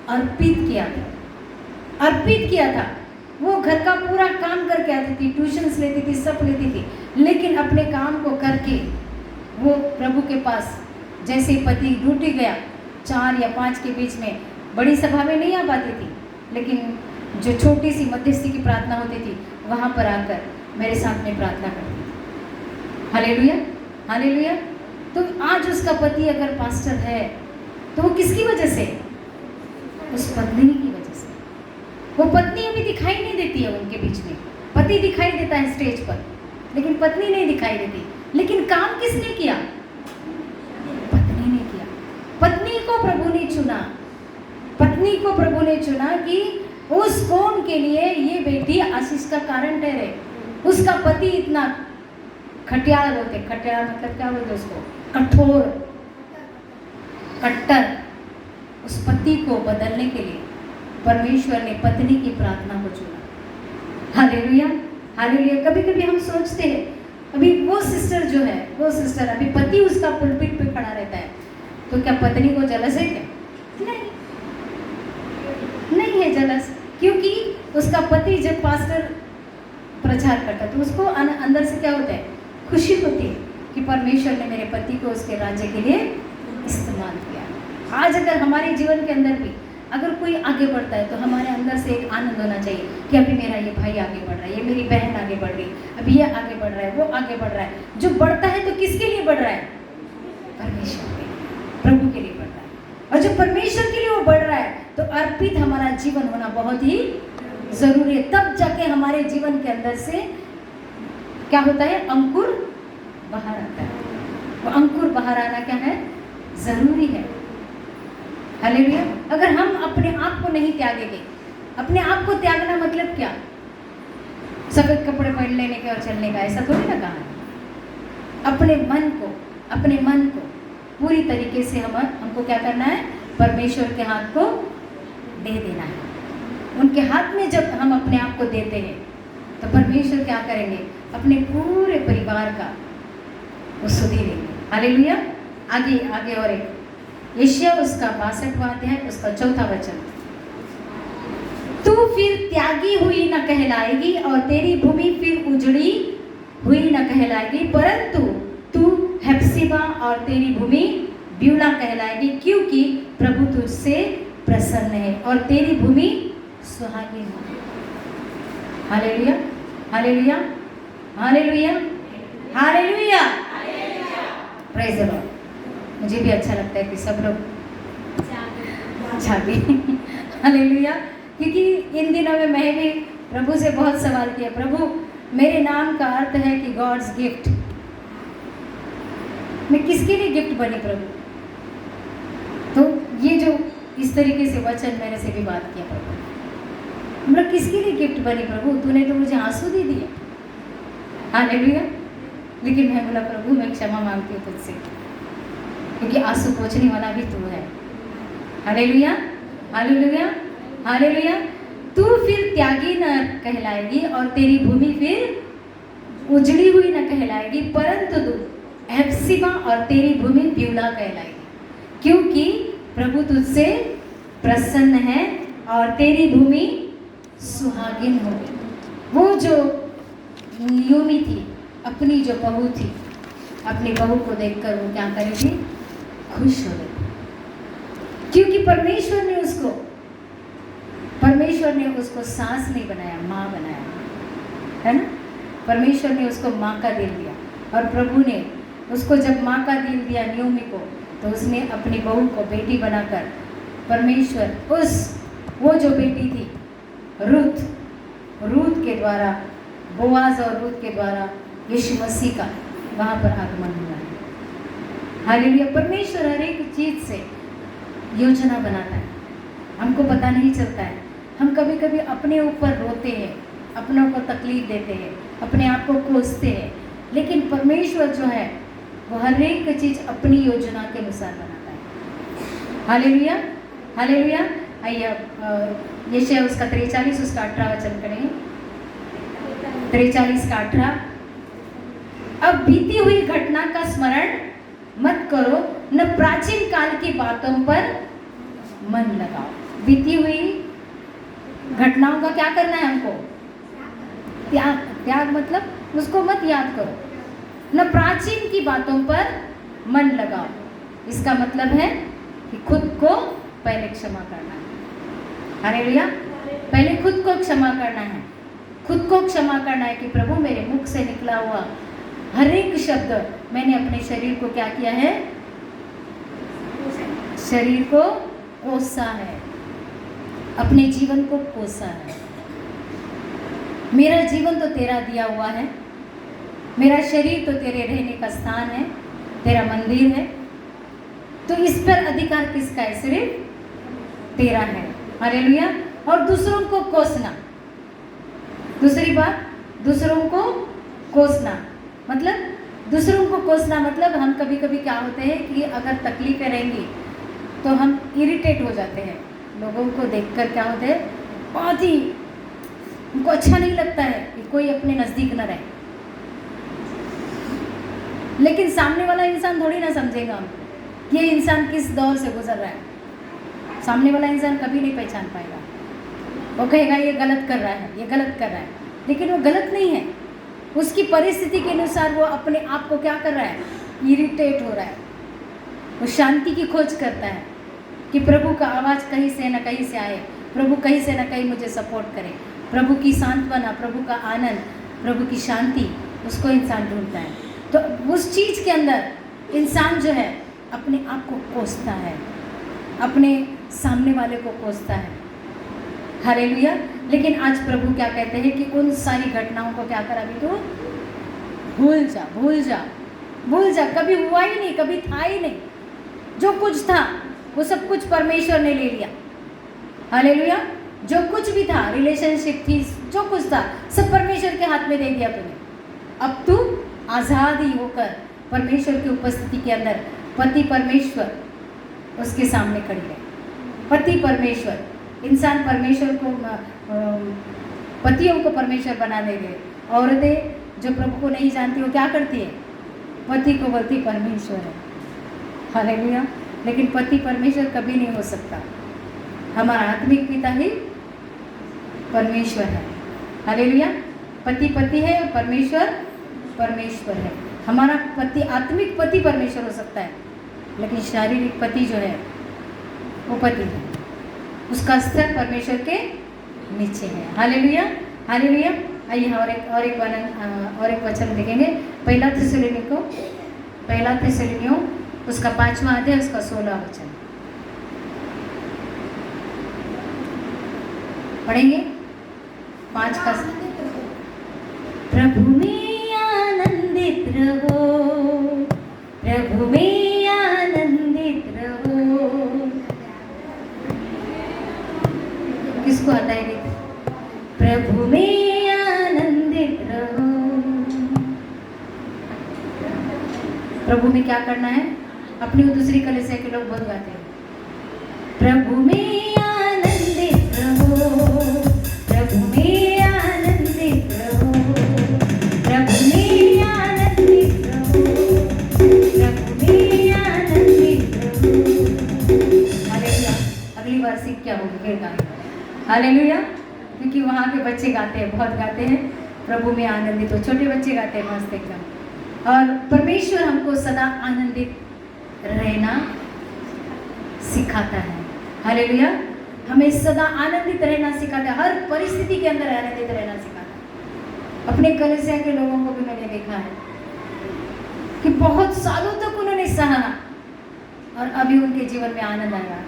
अर्पित किया था। वो घर का पूरा काम करके आती थी, ट्यूशन्स लेती थी, सब लेती थी, लेकिन अपने काम को करके वो प्रभु के पास, जैसे पति ड्यूटी गया 4 या 5 के बीच में, बड़ी सभा में नहीं आ पाती थी, लेकिन जो छोटी सी मध्यस्थी की प्रार्थना होती थी वहाँ पर आकर मेरे साथ में प्रार्थना करती थी। Hallelujah, hallelujah. तो आज उसका पति अगर पास्टर है तो वो किसकी वजह से? उस पत्नी की वजह से। वो पत्नी अभी दिखाई नहीं देती है उनके बीच में, पति दिखाई देता है स्टेज पर, लेकिन पत्नी नहीं दिखाई देती। लेकिन काम किसने किया? पत्नी ने किया। पत्नी को प्रभु ने चुना, पत्नी को प्रभु ने चुना कि उस कौम के लिए ये बेटी आशीष का कारण ठहरे। उसका पति इतना खटियाल बोलते, खटियाल मतलब क्या बोलते उसको? कठोर, कट्टर। उस पति को बदलने के लिए परमेश्वर ने पत्नी की प्रार्थना को चुना। Hallelujah, hallelujah. कभी कभी हम सोचते हैं, अभी वो सिस्टर जो है, वो सिस्टर अभी पति उसका पुलपिट पे खड़ा रहता है, तो क्या पत्नी को जलस है क्या? नहीं है जलस, क्योंकि उसका पति जब पास्टर प्रचार करता है तो उसको अंदर से क्या होता है, खुशी होती है कि परमेश्वर ने मेरे पति को उसके राज्य के लिए इस्तेमाल किया। आज अगर हमारे जीवन के अंदर भी अगर कोई आगे बढ़ता है तो हमारे अंदर से एक आनंद होना चाहिए कि अभी मेरा ये भाई आगे बढ़ रहा है, ये मेरी बहन आगे बढ़ रही है, अभी ये आगे बढ़ रहा है, वो आगे बढ़ रहा है। जो बढ़ता है तो किसके लिए बढ़ रहा है? परमेश्वर के लिए, प्रभु के लिए बढ़ रहा है। और जो परमेश्वर के लिए वो बढ़ रहा है तो अर्पित हमारा जीवन होना बहुत ही जरूरी है। तब जाके हमारे जीवन के अंदर से क्या होता है, अंकुर बाहर आता है। वो अंकुर बाहर आना क्या है, जरूरी है। हालेलुया। अगर हम अपने आप को नहीं त्यागेंगे, अपने आप को त्यागना मतलब क्या, सफेद कपड़े पहन लेने के और चलने का, ऐसा थोड़ी ना कहा है। अपने मन को पूरी तरीके से हमको क्या करना है, परमेश्वर के हाथ को दे देना है। उनके हाथ में जब हम अपने आप को देते हैं तो परमेश्वर क्या करेंगे, अपने पूरे परिवार का वो सुधीरेंगे। हालेलुया। आगे आगे और एक यशायाह उसका 62वां अध्याय उसका 4था वचन, तू फिर त्यागी हुई न कहलाएगी और तेरी भूमि फिर उजड़ी हुई न कहलाएगी, परंतु तू हेप्सिबा और तेरी भूमि ब्यूला कहलाएगी, क्योंकि प्रभु तुझसे प्रसन्न है और तेरी भूमि सुहागिन है। Hallelujah, hallelujah, hallelujah, hallelujah, praise the Lord. मुझे भी अच्छा लगता है कि सब लोग जागे। हालेलुया। क्योंकि इन दिनों में मैं भी प्रभु से बहुत सवाल किया, प्रभु मेरे नाम का अर्थ है कि गॉड्स गिफ्ट, मैं किसके लिए गिफ्ट बनी प्रभु? तो ये जो इस तरीके से वचन मेरे से भी बात किया, प्रभु मतलब किसके लिए गिफ्ट बनी प्रभु? तूने तो मुझे आंसू दे दिए। हालेलुया। लेकिन मैं बोला प्रभु मैं क्षमा मांगती हूँ तुझसे, क्योंकि आंसू पोंछने वाला भी तू है। Hallelujah, hallelujah, hallelujah. तू फिर त्यागी न कहलाएगी और तेरी भूमि फिर उजड़ी हुई न कहलाएगी, परंतु तू हेप्सिबा और तेरी भूमि ब्यूला कहलाएगी, क्योंकि प्रभु तुझसे प्रसन्न है और तेरी भूमि सुहागिन होगी। वो जो नियोमी थी, अपनी जो बहू थी, अपनी बहू को देखकर वो क्या करी थी, खुश हो गई, क्योंकि परमेश्वर ने उसको सास नहीं बनाया, माँ बनाया, है ना। परमेश्वर ने उसको माँ का दिल दिया और प्रभु ने उसको जब माँ का दिल दिया नियोमी को, तो उसने अपनी बहू को बेटी बनाकर परमेश्वर वो जो बेटी थी रूत के द्वारा, बोआज और रूत के द्वारा यीशु मसीह का वहाँ पर आगमन हुआ है। हालेलुया। परमेश्वर हर एक चीज़ से योजना बनाता है, हमको पता नहीं चलता है। हम कभी कभी अपने ऊपर रोते हैं, अपनों को तकलीफ देते हैं, अपने आप को कोसते हैं, लेकिन परमेश्वर जो है वो हर एक चीज़ अपनी योजना के अनुसार बनाता है। Hallelujah, hallelujah. आइए यशायाह उसका 43 उसका 18 वचन करेंगे। 43 का 18, अब बीती हुई घटना का स्मरण मत करो, न प्राचीन काल की बातों पर मन लगाओ। बीती हुई घटनाओं का क्या करना है हमको, त्याग मतलब उसको मत याद करो, न प्राचीन की बातों पर मन लगाओ। इसका मतलब है कि खुद को पहले क्षमा करना है। हालेलुया। पहले खुद को क्षमा करना है, खुद को क्षमा करना है कि प्रभु मेरे मुख से निकला हुआ हर एक शब्द मैंने अपने शरीर को क्या किया है, शरीर को कोसा है, अपने जीवन को कोसा है। मेरा जीवन तो तेरा दिया हुआ है, मेरा शरीर तो तेरे रहने का स्थान है, तेरा मंदिर है, तो इस पर अधिकार किसका है, सिर्फ तेरा है। हालेलुया। और दूसरों को कोसना, दूसरी बात, दूसरों को कोसना मतलब हम कभी कभी क्या होते हैं कि अगर तकलीफें रहेंगी तो हम इरिटेट हो जाते हैं, लोगों को देखकर क्या होते हैं, बहुत ही उनको अच्छा नहीं लगता है कि कोई अपने नज़दीक न रहे। लेकिन सामने वाला इंसान थोड़ी ना समझेगा हमको, ये इंसान किस दौर से गुजर रहा है, सामने वाला इंसान कभी नहीं पहचान पाएगा। वो कहेगा ये गलत कर रहा है, ये गलत कर रहा है, लेकिन वो गलत नहीं है। उसकी परिस्थिति के अनुसार वो अपने आप को क्या कर रहा है, इरिटेट हो रहा है। वो शांति की खोज करता है कि प्रभु का आवाज़ कहीं से न कहीं से आए, प्रभु कहीं से न कहीं मुझे सपोर्ट करे, प्रभु की सांत्वना, प्रभु का आनंद, प्रभु की शांति, उसको इंसान ढूंढता है। तो उस चीज़ के अंदर इंसान जो है अपने आप को कोसता है, अपने सामने वाले को कोसता है। हालेलुया। लेकिन आज प्रभु क्या कहते हैं कि उन सारी घटनाओं को क्या कर, अभी तो भूल जा, भूल जा, भूल जा, कभी हुआ ही नहीं, कभी था ही नहीं। जो कुछ था वो सब कुछ परमेश्वर ने ले लिया। हालेलुया। जो कुछ भी था, रिलेशनशिप थी, जो कुछ था, सब परमेश्वर के हाथ में दे दिया तूने। अब तू आज़ाद ही होकर परमेश्वर की उपस्थिति के अंदर पति परमेश्वर उसके सामने खड़ी है। पति परमेश्वर, इंसान परमेश्वर को, पतियों को परमेश्वर बना देंगे। औरतें जो प्रभु को नहीं जानती वो क्या करती है, पति को बोलती परमेश्वर है। हालेलुया। लेकिन पति परमेश्वर कभी नहीं हो सकता। हमारा आत्मिक पिता ही परमेश्वर है। हालेलुया। पति पति है, परमेश्वर परमेश्वर है। हमारा पति, आत्मिक पति परमेश्वर हो सकता है, लेकिन शारीरिक पति जो है वो पति है, उसका स्तर परमेश्वर के नीचे है। Hallelujah, hallelujah. आइए और एक वचन देखेंगे। पहला थिस्सलुनीयों उसका 5वां अध्याय उसका 16वां वचन पढ़ेंगे। 5 का, प्रभु में आनंदित रहो, प्रभु में आनंदित रहो। किसको आता है गीत? प्रभु में आनंदित रहो। प्रभु में क्या करना है? अपनी दूसरी कलीसिया के लोग बहुत गाते हैं, प्रभु में आनंदित रहो, प्रभु में आनंदित रहो, प्रभु में आनंदित रहो, प्रभु में आनंदित रहो। हालेलुया। अगली बार सीख क्या होगी फिर गाने। हालेलुया। क्योंकि वहाँ के बच्चे गाते हैं, बहुत गाते हैं, प्रभु में आनंदित हो। छोटे बच्चे गाते हैं मस्त एकदम। और परमेश्वर हमको सदा आनंदित रहना सिखाता है। हालेलुया। हमें सदा आनंदित रहना सिखाता है, हर परिस्थिति के अंदर आनंदित रहना सिखाता है। अपने कलीसिया के लोगों को भी मैंने देखा है कि बहुत सालों तक उन्होंने सहा और अभी उनके जीवन में आनंद आया।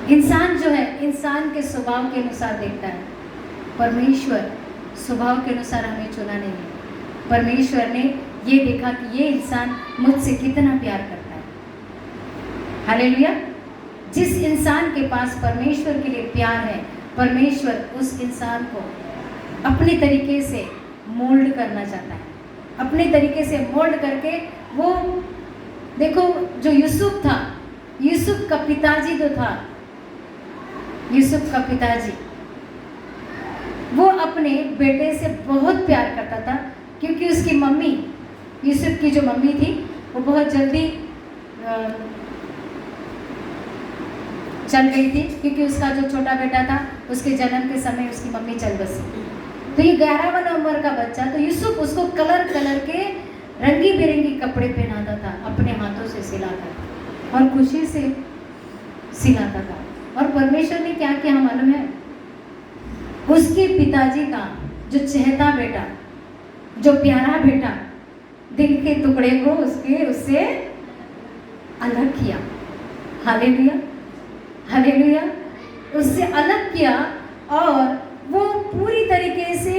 इंसान जो है, इंसान के स्वभाव के अनुसार देखता है। परमेश्वर स्वभाव के अनुसार हमें चुना नहीं है। परमेश्वर ने ये देखा कि ये इंसान मुझसे कितना प्यार करता है। हालेलुया। जिस इंसान के पास परमेश्वर के लिए प्यार है, परमेश्वर उस इंसान को अपने तरीके से मोल्ड करना चाहता है। अपने तरीके से मोल्ड करके वो, देखो जो यूसुफ था, यूसुफ का पिताजी जो था, यूसुफ का पिताजी वो अपने बेटे से बहुत प्यार करता था, क्योंकि उसकी मम्मी, यूसुफ की जो मम्मी थी, वो बहुत जल्दी चल गई थी, क्योंकि उसका जो छोटा बेटा था उसके जन्म के समय उसकी मम्मी चल बसी। तो ये 11वां नंबर का बच्चा, तो यूसुफ उसको कलर के रंगी बिरंगी कपड़े पहनाता था, अपने हाथों से सिलाता था और खुशी से सिलाता था। और परमेश्वर ने क्या किया मालूम है? उसके पिताजी का जो चहेता बेटा, जो प्यारा बेटा, दिल के टुकड़े को उससे अलग किया। Hallelujah, hallelujah. उससे अलग किया और वो पूरी तरीके से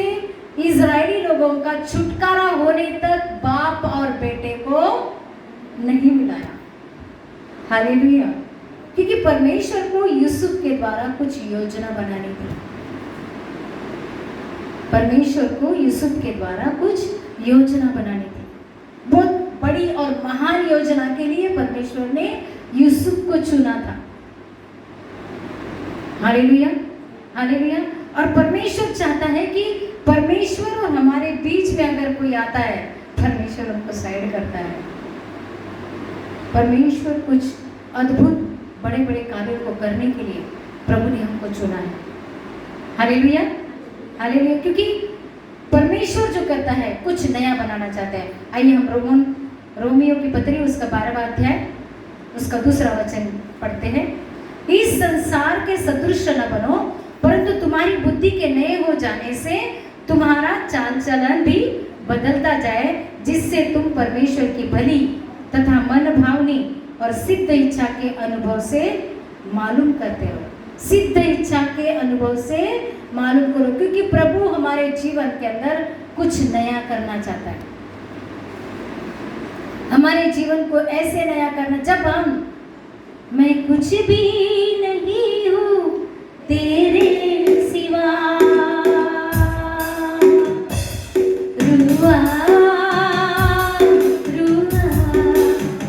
इजरायली लोगों का छुटकारा होने तक बाप और बेटे को नहीं मिलाया। हालेलुया। क्योंकि परमेश्वर को यूसुफ के द्वारा कुछ योजना बनानी थी। परमेश्वर को यूसुफ के द्वारा कुछ योजना बनानी थी। बहुत बड़ी और महान योजना के लिए परमेश्वर ने यूसुफ को चुना था। Hallelujah, hallelujah. और परमेश्वर चाहता है कि परमेश्वर और हमारे बीच में अगर कोई आता है, परमेश्वर उनको साइड करता है। परमेश्वर कुछ अद्भुत बड़े बड़े कार्यों को करने के लिए प्रभु ने हमको चुना है। Hallelujah, hallelujah. क्योंकि परमेश्वर जो करता है कुछ नया बनाना चाहता है। आइए हम रोमियो की पत्री उसका 12वां अध्याय उसका 2 वचन पढ़ते हैं। इस संसार के सदृश न बनो, परंतु तुम्हारी बुद्धि के नए हो जाने से तुम्हारा चाल चलन भी बदलता जाए, जिससे तुम परमेश्वर की भली तथा मन भावनी और सिद्ध इच्छा के अनुभव से मालूम करते हो। सिद्ध इच्छा के अनुभव से मालूम करो, क्योंकि प्रभु हमारे जीवन के अंदर कुछ नया करना चाहता है। हमारे जीवन को ऐसे नया करना, जब हम मैं कुछ भी नहीं हूँ तेरे सिवा, रुआ रुआ,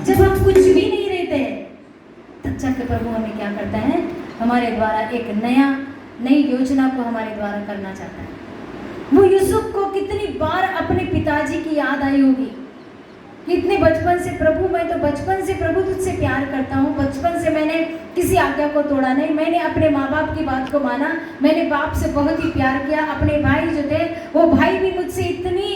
जब हम कुछ भी नहीं रहते तब जाके प्रभु हमें क्या करता है, हमारे द्वारा एक नई योजना को हमारे द्वारा करना चाहता है। वो यूसुफ को कितनी बार अपने पिताजी की याद आई होगी, कितने बचपन से प्रभु, मैं तो बचपन से प्रभु तुझसे प्यार करता हूँ, बचपन से मैंने किसी आज्ञा को तोड़ा नहीं, मैंने अपने माँ बाप की बात को माना, मैंने बाप से बहुत ही प्यार किया। अपने भाई जो थे वो भाई भी मुझसे इतनी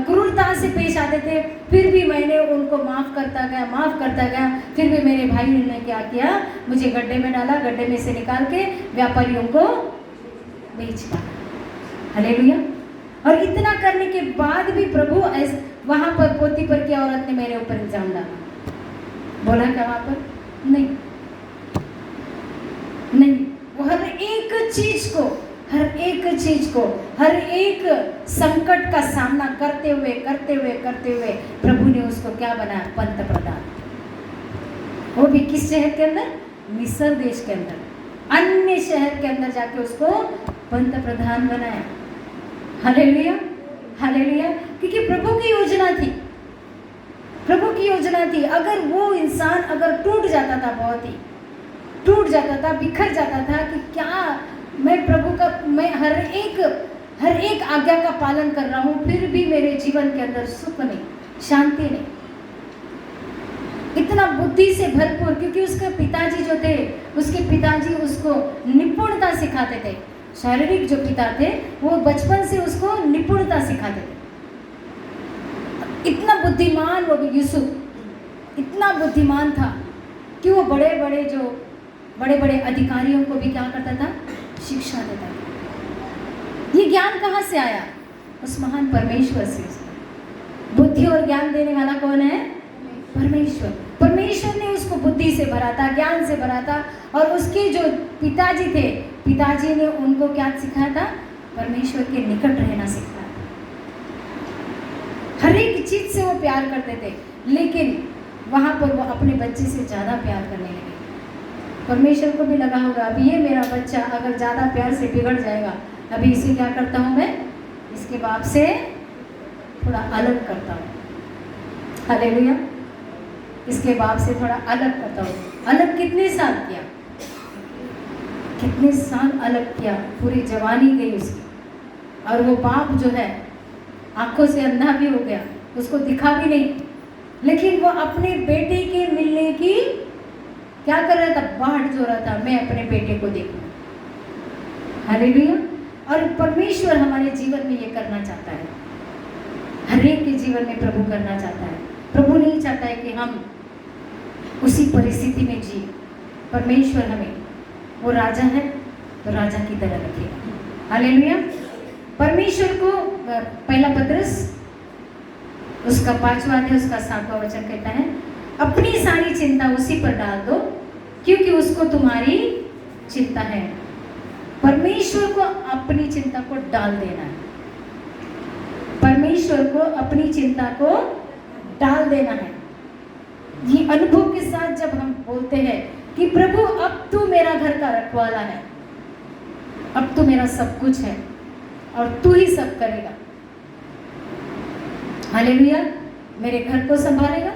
क्रूरता से पेश आते थे, फिर भी मैंने उनको माफ़ करता गया। फिर भी मेरे भाई ने क्या किया, मुझे गड्ढे में डाला, गड्ढे में से निकाल के व्यापारियों को बेच डाला। हालेलुया। और इतना करने के बाद भी प्रभु ऐसे वहां पर पोतीपर की औरत ने मेरे ऊपर इल्जाम डाला, बोला क्या वहां पर? नहीं, वो हर एक चीज को हर एक संकट का सामना करते हुए प्रभु ने उसको क्या बनाया? पंत प्रधान। वो भी किस शहर के अंदर? मिस्र देश के अंदर, अन्य शहर के अंदर जाके उसको पंत प्रधान बनाया। Hallelujah, hallelujah. क्योंकि प्रभु की योजना थी। अगर वो इंसान अगर टूट जाता था, बहुत ही टूट जाता था, बिखर जाता था कि क्या मैं प्रभु का, मैं हर एक आज्ञा का पालन कर रहा हूँ, फिर भी मेरे जीवन के अंदर सुख नहीं, शांति नहीं, इतना बुद्धि से भरपूर। क्योंकि उसके पिताजी जो थे, उसके पिताजी उसको निपुणता सिखाते थे। शारीरिक जो पिता थे वो बचपन से उसको निपुणता सिखाते थे। इतना बुद्धिमान वो भी यूसुफ इतना बुद्धिमान था कि वो बड़े बड़े अधिकारियों को भी क्या करता था? शिक्षा देता था। ये ज्ञान कहाँ से आया? उस महान परमेश्वर से। बुद्धि और ज्ञान देने वाला कौन है? परमेश्वर ने उसको बुद्धि से भरा था, ज्ञान से भरा था। और उसके जो पिताजी थे, पिताजी ने उनको क्या सिखाया था? परमेश्वर के निकट रहना सिखाया। हर एक चीज से वो प्यार करते थे, लेकिन वहां पर वो अपने बच्चे से ज़्यादा प्यार करने लगे। परमेश्वर को भी लगा होगा, अभी ये मेरा बच्चा अगर ज़्यादा प्यार से बिगड़ जाएगा, अभी इसे क्या करता हूँ मैं? इसके बाप से थोड़ा अलग करता हूँ। हालेलुया। इसके बाप से थोड़ा अलग करता हूँ। अलग कितने साल किया? कितने साल अलग किया? पूरी जवानी गई उसकी। और वो बाप जो है आंखों से अंधा भी हो गया, उसको दिखा भी नहीं, लेकिन वो अपने बेटे के मिलने की क्या कर रहा था? बाट जो रहा था, मैं अपने बेटे को देखूं। हालेलुया। और परमेश्वर हमारे जीवन में ये करना चाहता है, हर एक के जीवन में प्रभु करना चाहता है। प्रभु नहीं चाहता है कि हम उसी परिस्थिति में जी। परमेश्वर हमें, वो राजा है तो राजा की तरह रखेगा। हालेलुया। परमेश्वर को पहला पत्रस उसका 5वां अध्याय उसका 7वां वचन कहता है, अपनी सारी चिंता उसी पर डाल दो, क्योंकि उसको तुम्हारी चिंता है। परमेश्वर को अपनी चिंता को डाल देना है। परमेश्वर को अपनी चिंता को डाल देना है। ये अनुभव के साथ जब हम बोलते हैं कि प्रभु अब तू मेरा घर का रखवाला है, अब तू मेरा सब कुछ है और तू ही सब करेगा। हालेलुया। मेरे घर को संभालेगा,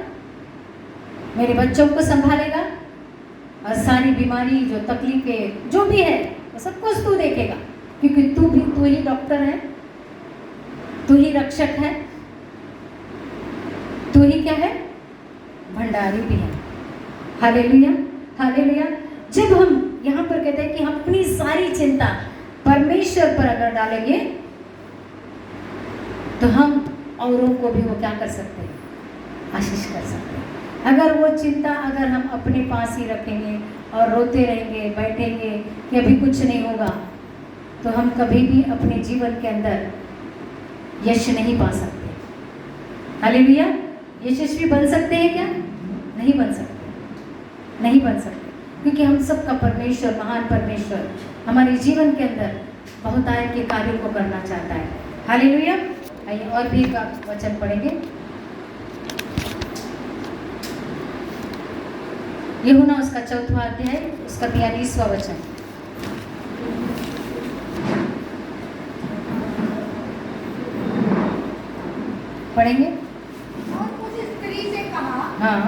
मेरे बच्चों को संभालेगा, और सारी बीमारी जो तकलीफें जो भी है वो सब कुछ तू देखेगा, क्योंकि तू ही डॉक्टर है, तू ही रक्षक है, तू ही क्या है? भंडारी भी है। Hallelujah, hallelujah. जब हम यहाँ पर कहते हैं कि हम अपनी सारी चिंता परमेश्वर पर अगर डालेंगे तो हम औरों को भी वो क्या कर सकते हैं, आशीष कर सकते हैं। अगर वो चिंता अगर हम अपने पास ही रखेंगे और रोते रहेंगे, बैठेंगे कि अभी कुछ नहीं होगा, तो हम कभी भी अपने जीवन के अंदर यश नहीं पा सकते। हालेलुया। यशस्वी बन सकते हैं क्या? नहीं बन सकते, नहीं बन सकते, क्योंकि हम सबका परमेश्वर, महान परमेश्वर हमारे जीवन के अंदर बहुतायत के कार्यों को करना चाहता है। हालेलुया। आइए और भी एक वचन पढ़ेंगे। यूहन्ना उसका 4वां अध्याय, उसका 43वां वचन पढ़ेंगे। और उस स्त्री से कहा, हाँ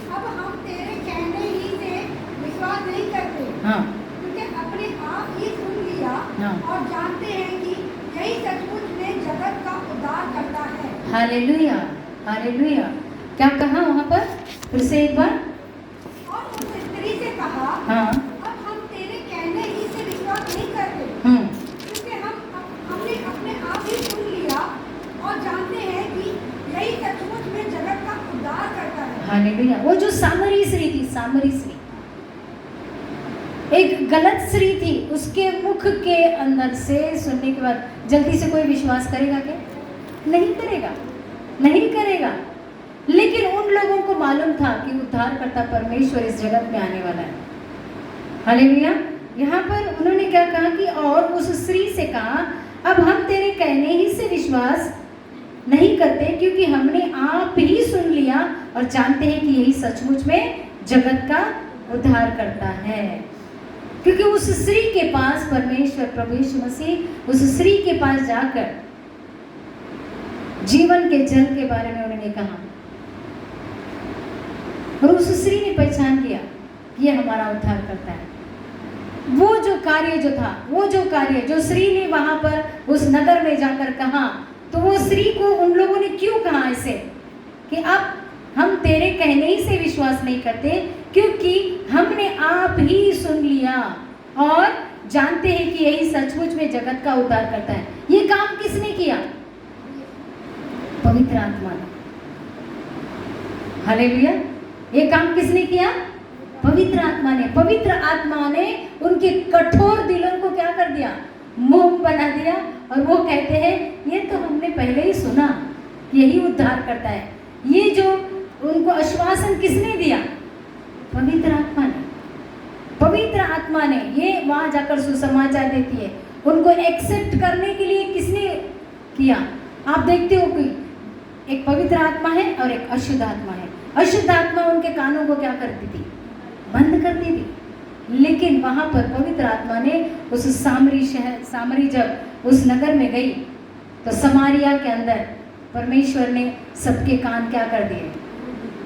अब हम तेरे कहने ही से विश्वास नहीं करते, हाँ क्योंकि अपने आप ही सुन लिया हाँ। और जानते हैं कि यही सचमुच में जगत का उद्धार करता है। Hallelujah, hallelujah. क्या कहा वहाँ पर? फिर से एक बार। और उस स्त्री से कहा, हाँ अब हम तेरे कहने ही से विश्वास नहीं करते, क्योंकि हमने अपने आप ही सुन लिया और जानते हैं कि यही सचमुच में जगत का उद्धार करता है। हालेलुया। वो जो सामरी स्त्री थी, सामरी स्त्री एक गलत स्त्री थी, उसके मुख के अंदर से सुनने के बाद जल्दी से कोई विश्वास करेगा क्या? नहीं करेगा, नहीं करेगा। लेकिन उन लोगों को मालूम था कि उद्धारकर्ता परमेश्वर इस जगत में आने वाला है। हालेलुया। यहाँ पर उन्होंने क्या कहा कि और उस स्त्री से कहा, अब हम तेरे कहने ही से विश्वास नहीं करते, क्योंकि हमने आप ही सुन लिया और जानते हैं कि यही सचमुच में जगत का उद्धार करता है। क्योंकि उस स्त्री के पास परमेश्वर प्रभु यीशु मसीह उस स्त्री के पास जाकर जीवन के जल के बारे में उन्होंने कहा, और उस स्त्री ने पहचान लिया कि यह हमारा उद्धार करता है। वो जो कार्य जो था, वो जो कार्य जो स्त्री ने वहां पर उस नगर में जाकर कहा, तो वो स्त्री को उन लोगों ने क्यों कहा ऐसे कि अब हम तेरे कहने ही से विश्वास नहीं करते, क्योंकि हमने आप ही सुन लिया और जानते हैं कि यही सचमुच में जगत का उद्धार करता है। ये काम किसने किया? पवित्र आत्मा ने। हालेलुया। ये काम किसने किया? पवित्र आत्मा ने। पवित्र आत्मा ने उनके कठोर दिलों को क्या कर दिया? मोम बना दिया। और वो कहते हैं ये तो हमने पहले ही सुना, यही उद्धार करता है। ये जो उनको आश्वासन किसने दिया? पवित्र आत्मा ने। पवित्र आत्मा ने ये वहां जाकर सुसमाचार देती है। उनको एक्सेप्ट करने के लिए किसने किया? आप देखते हो कि एक पवित्र आत्मा है और एक अशुद्ध आत्मा है। अशुद्ध आत्मा उनके कानों को क्या करती थी? बंद करती थी। लेकिन वहां पर पवित्र आत्मा ने उस सामरी जब उस नगर में गई, तो समारिया के अंदर परमेश्वर ने सबके कान क्या कर दिए?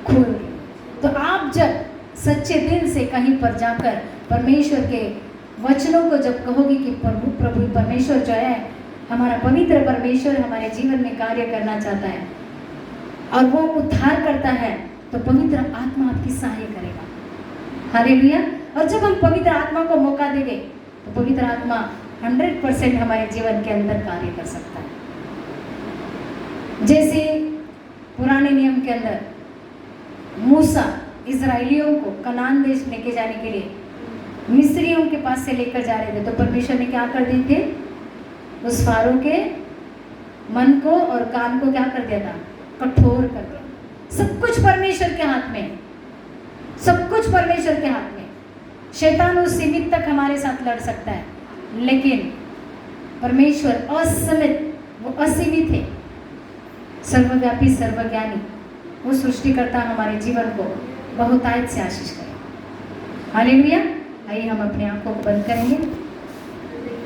खोल दिए। तो आप जब सच्चे दिल से कहीं पर जाकर परमेश्वर के वचनों को जब कहोगे कि प्रभु परमेश्वर जो है, हमारा पवित्र परमेश्वर हमारे जीवन में कार्य करना चाहता है और वो उद्धार करता है, तो पवित्र आत्मा आपकी सहाय करेगा। हालेलुया। और जब हम पवित्र आत्मा को मौका देंगे, तो पवित्र आत्मा 100% हमारे जीवन के अंदर कार्य कर सकता है। जैसे पुराने नियम के अंदर मूसा इजराइलियों को कनान देश लेके जाने के लिए मिस्रियों के पास से लेकर जा रहे थे, तो परमेश्वर ने क्या कर दिए थे? उस फारो के मन को और कान को क्या कर दिया था? कठोर कर दिया। सब कुछ परमेश्वर के हाथ में, सब कुछ परमेश्वर के हाथ में। शैतान उस सीमित तक हमारे साथ लड़ सकता है, लेकिन परमेश्वर असीमित, वो असीमित है, सर्वव्यापी, सर्वज्ञानी। वो सृष्टिकर्ता हमारे जीवन को बहुतायत से आशीष करे। हालेलुया। आइए हम अपने आंखों को बंद करेंगे।